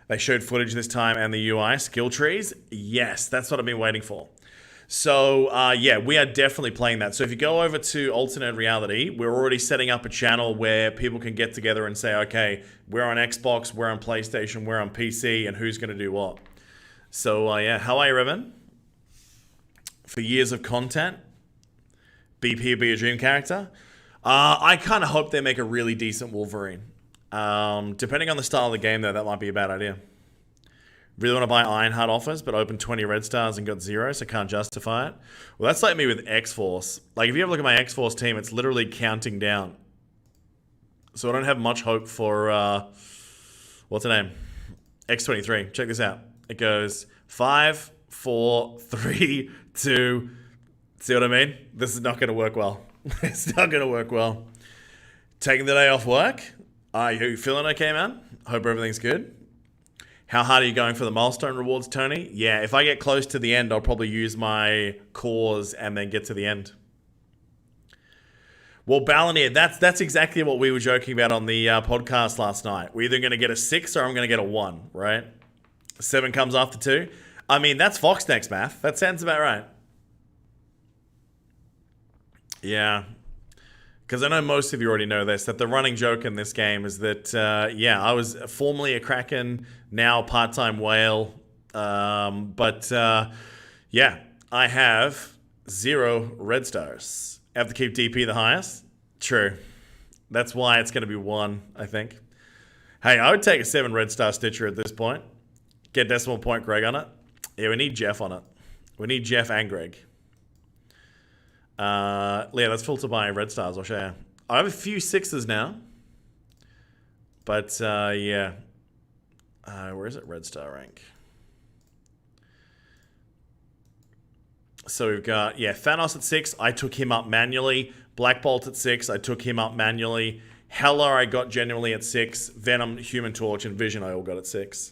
They showed footage this time and the UI. Skill trees? Yes, that's what I've been waiting for. So, yeah, we are definitely playing that. So if you go over to Alternate Reality, we're already setting up a channel where people can get together and say, okay, we're on Xbox, we're on PlayStation, we're on PC, and who's going to do what. So, yeah, how are you, Revan? For years of content, BP be a dream character. I kind of hope they make a really decent Wolverine. Depending on the style of the game, though, that might be a bad idea. Really want to buy Ironheart offers, but opened 20 red stars and got 0, so can't justify it. Well, that's like me with X-Force. Like, if you ever look at my X-Force team, it's literally counting down. So I don't have much hope for, what's the name? X23. Check this out. It goes 5, 4, 3, 2. See what I mean? This is not going to work well. It's not going to work well. Taking the day off work. Are you feeling okay, man? Hope everything's good. How hard are you going for the milestone rewards, Tony? Yeah, if I get close to the end, I'll probably use my cores and then get to the end. Well, Balinir, that's exactly what we were joking about on the podcast last night. We're either going to get a 6 or I'm going to get a 1, right? 7 comes after 2. I mean, that's Fox next math. That sounds about right. Yeah. because I know most of you already know this, that the running joke in this game is that, yeah, I was formerly a Kraken, now part-time whale. Yeah, I have 0 red stars. I have to keep DP the highest? True. That's why it's going to be 1, I think. Hey, I would take a 7 red star Stitcher at this point. Get decimal point Greg on it. Yeah, we need Jeff on it. We need Jeff and Greg. Yeah, let's filter by red stars. I'll show you. I have a few 6s now. But, yeah. Where is it? Red star rank. So we've got, yeah, Thanos at 6. I took him up manually. Black Bolt at 6. I took him up manually. Hela I got genuinely at 6. Venom, Human Torch, and Vision I all got at 6.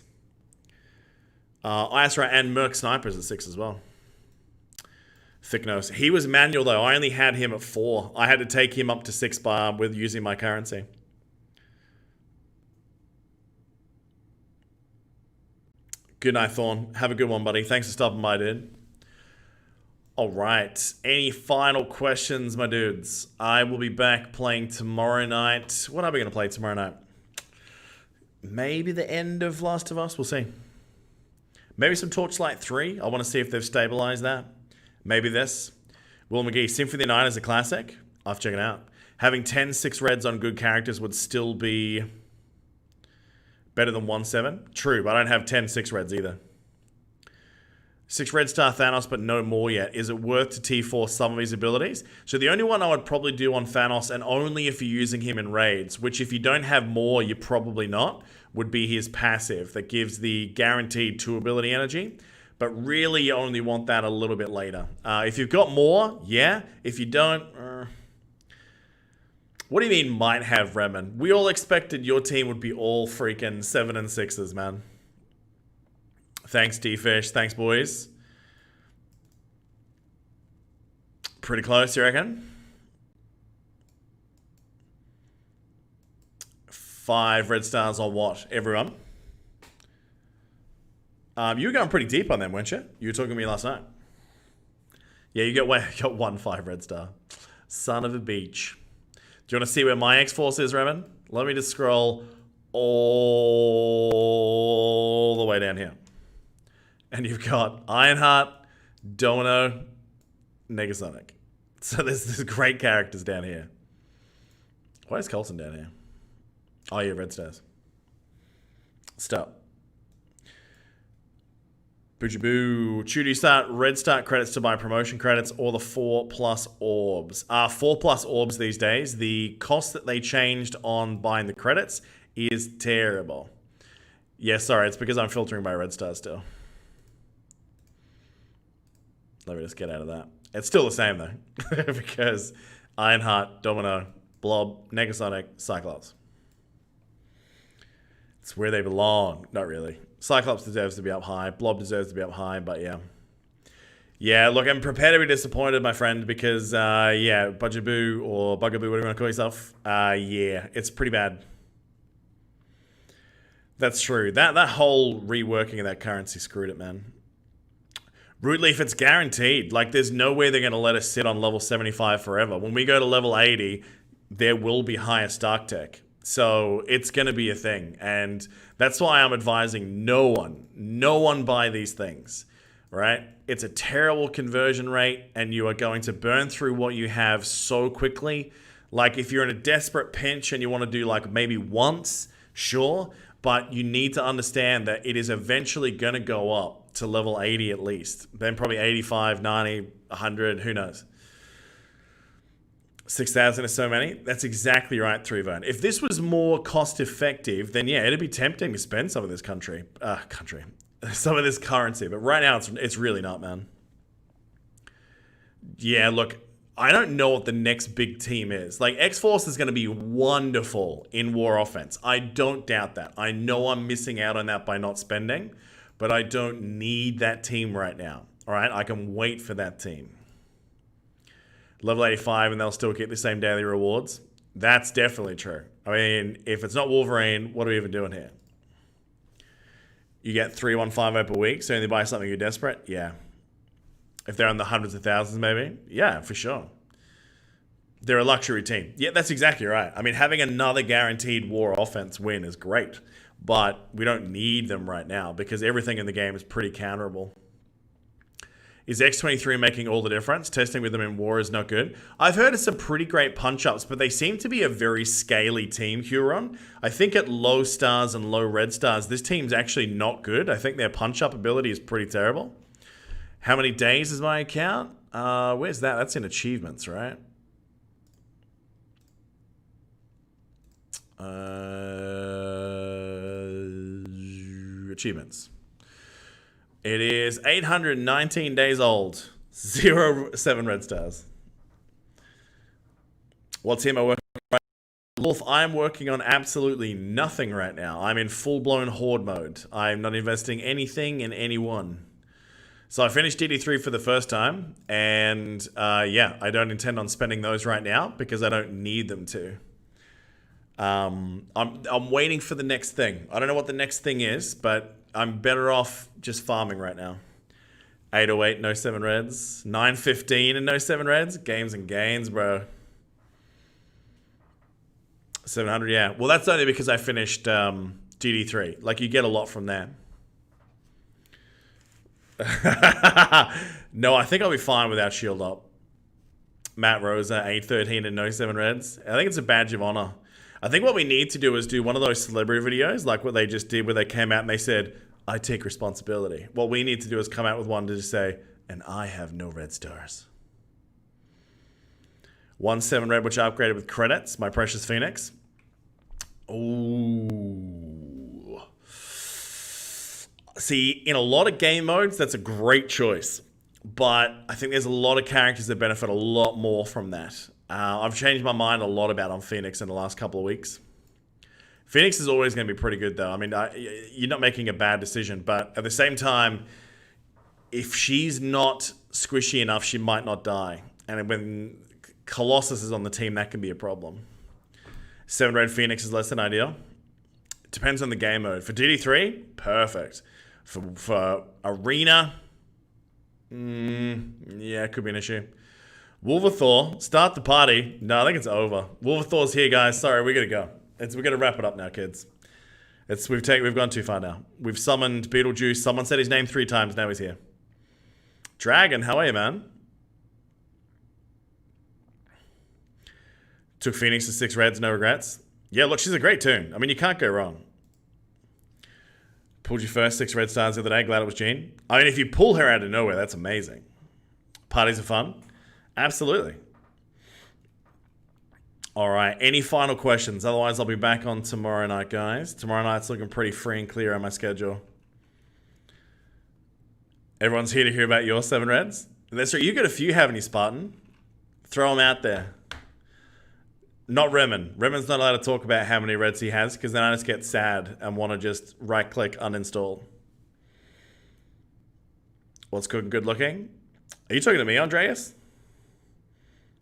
Iasra and Merc Snipers at 6 as well. Thick nose. He was manual though. I only had him at 4. I had to take him up to 6 bar with using my currency. Good night, Thorn. Have a good one, buddy. Thanks for stopping by, dude. All right. Any final questions, my dudes? I will be back playing tomorrow night. What are we going to play tomorrow night? Maybe the end of Last of Us. We'll see. Maybe some Torchlight 3. I want to see if they've stabilized that. Maybe this. Will McGee, Symphony of the Night is a classic. I'll have to check it out. Having 10 6 reds on good characters would still be better than 1-7. True, but I don't have 10 6 reds either. 6 red star Thanos, but no more yet. Is it worth to T4 some of his abilities? So the only one I would probably do on Thanos, and only if you're using him in raids, which if you don't have more, you're probably not, would be his passive that gives the guaranteed 2 ability energy. But really, you only want that a little bit later. If you've got more, yeah. If you don't... What do you mean might have, Remen? We all expected your team would be all freaking 7 and 6s, man. Thanks, D-Fish. Thanks, boys. Pretty close, you reckon? 5 red stars on what? Everyone? You were going pretty deep on them, weren't you? You were talking to me last night. Yeah, you got 1 5 red star. Son of a beach. Do you want to see where my X-Force is, Remen? Let me just scroll all the way down here. And you've got Ironheart, Domino, Negasonic. So there's great characters down here. Why is Coulson down here? Oh, yeah, red stars. Stop. Boojaboo. Do you start red start credits to buy promotion credits or the 4+ orbs? 4+ orbs these days. The cost that they changed on buying the credits is terrible. Yeah, sorry, it's because I'm filtering by red stars still. Let me just get out of that. It's still the same though, because Ironheart, Domino, Blob, Negasonic, Cyclops. It's where they belong. Not really. Cyclops deserves to be up high. Blob deserves to be up high, but yeah. Yeah, look, I'm prepared to be disappointed, my friend, because, yeah, Bugaboo or Bugaboo, whatever you want to call yourself, yeah, it's pretty bad. That's true. That whole reworking of that currency screwed it, man. Rootleaf, it's guaranteed. Like, there's no way they're going to let us sit on level 75 forever. When we go to level 80, there will be higher Stark Tech. So it's going to be a thing. And that's why I'm advising no one buy these things, right? It's a terrible conversion rate, and you are going to burn through what you have so quickly. Like, if you're in a desperate pinch and you want to do, like, maybe once, sure. But you need to understand that it is eventually going to go up to level 80 at least. Then probably 85, 90, 100, who knows. 6,000 is so many. That's exactly right, Trevone. If this was more cost effective, then yeah, it'd be tempting to spend some of this some of this currency. But right now, it's really not, man. Yeah, look, I don't know what the next big team is. Like, X-Force is going to be wonderful in War Offense. I don't doubt that. I know I'm missing out on that by not spending, but I don't need that team right now. All right, I can wait for that team. Level 85 and they'll still get the same daily rewards. That's definitely true. I mean, if it's not Wolverine, what are we even doing here? You get 315 per week, so only buy something you're desperate? Yeah. If they're in the hundreds of thousands, maybe? Yeah, for sure. They're a luxury team. Yeah, that's exactly right. I mean, having another guaranteed war offense win is great, but we don't need them right now because everything in the game is pretty counterable. Is X23 making all the difference? Testing with them in war is not good. I've heard of some pretty great punch-ups, but they seem to be a very scaly team, Huron. I think at low stars and low red stars, this team's actually not good. I think their punch-up ability is pretty terrible. How many days is my account? Where's that? That's in achievements, right? Achievements. It is 819 days old. 7 red stars. What team am I working on? Wolf, I'm working on absolutely nothing right now. I'm in full-blown horde mode. I'm not investing anything in anyone. So I finished DD3 for the first time, and yeah, I don't intend on spending those right now because I don't need them to. I'm waiting for the next thing. I don't know what the next thing is, but I'm better off just farming right now. 808, no 7 reds. 915 and no 7 reds. Games and gains, bro. 700, yeah. Well, that's only because I finished DD3. Like, you get a lot from that. No, I think I'll be fine without shield up. Matt Rosa, 813 and no 7 reds. I think it's a badge of honor. I think what we need to do is do one of those celebrity videos, like what they just did where they came out and they said, I take responsibility. What we need to do is come out with one to just say, and I have no red stars. 1 7 red, which I upgraded with credits, my precious Phoenix. Ooh. See, in a lot of game modes, that's a great choice. But I think there's a lot of characters that benefit a lot more from that. I've changed my mind a lot about on Phoenix in the last couple of weeks. Phoenix is always going to be pretty good, though. I mean, you're not making a bad decision, but at the same time, if she's not squishy enough, she might not die. And when Colossus is on the team, that can be a problem. 7 red Phoenix is less than ideal. Depends on the game mode. For DD3, perfect. For Arena, yeah, it could be an issue. Wolverthor, start the party. No, I think it's over. Wolverthor's here, guys. Sorry, we gotta go. We gotta wrap it up now, kids. We've gone too far now. We've summoned Beetlejuice. Someone said his name 3 times. Now he's here. Dragon, how are you, man? Took Phoenix to 6 reds, no regrets. Yeah, look, she's a great tune. I mean, you can't go wrong. Pulled you first 6 red stars the other day. Glad it was Jean. I mean, if you pull her out of nowhere, that's amazing. Parties are fun. Absolutely. All right. Any final questions? Otherwise, I'll be back on tomorrow night, guys. Tomorrow night's looking pretty free and clear on my schedule. Everyone's here to hear about your 7 reds. That's right. You got a few, haven't you, Spartan? Throw them out there. Not Remen. Remen's not allowed to talk about how many reds he has because then I just get sad and want to just right-click uninstall. What's good and good looking? Are you talking to me, Andreas?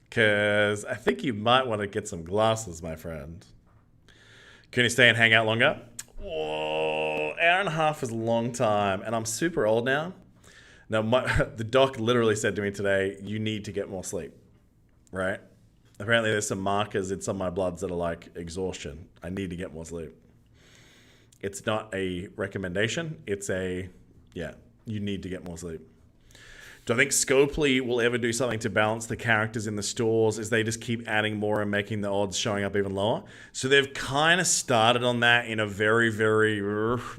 Because I think you might want to get some glasses, my friend. Can you stay and hang out longer? Whoa, hour and a half is a long time, and I'm super old now. Now, the doc literally said to me today, you need to get more sleep, right? Apparently there's some markers in some of my bloods that are like exhaustion. I need to get more sleep. It's not a recommendation. It's a, yeah, you need to get more sleep. Do I think Scopely will ever do something to balance the characters in the stores as they just keep adding more and making the odds showing up even lower? So they've kind of started on that in a very, very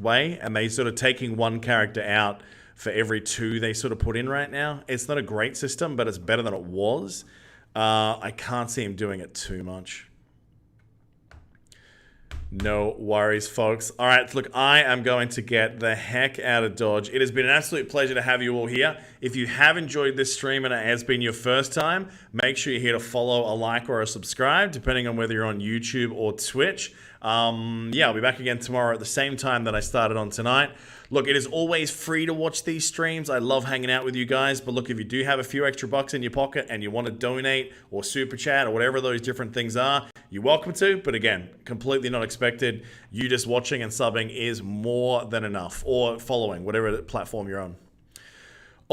way, and they sort of taking one character out for every 2 they sort of put in right now. It's not a great system, but it's better than it was. I can't see him doing it too much. No worries, folks. All right, look, I am going to get the heck out of Dodge. It has been an absolute pleasure to have you all here. If you have enjoyed this stream and it has been your first time, make sure you're here to follow, a like, or a subscribe, depending on whether you're on YouTube or Twitch. Yeah, I'll be back again tomorrow at the same time that I started on tonight. Look, it is always free to watch these streams. I love hanging out with you guys. But look, if you do have a few extra bucks in your pocket and you want to donate or super chat or whatever those different things are, you're welcome to. But again, completely not expected. You just watching and subbing is more than enough. Or following, whatever platform you're on.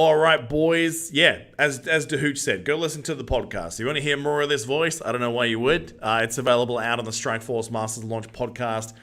All right, boys. Yeah, as Dahooch said, go listen to the podcast. If you want to hear more of this voice, I don't know why you would. It's available out on the Strike Force Masters Launch podcast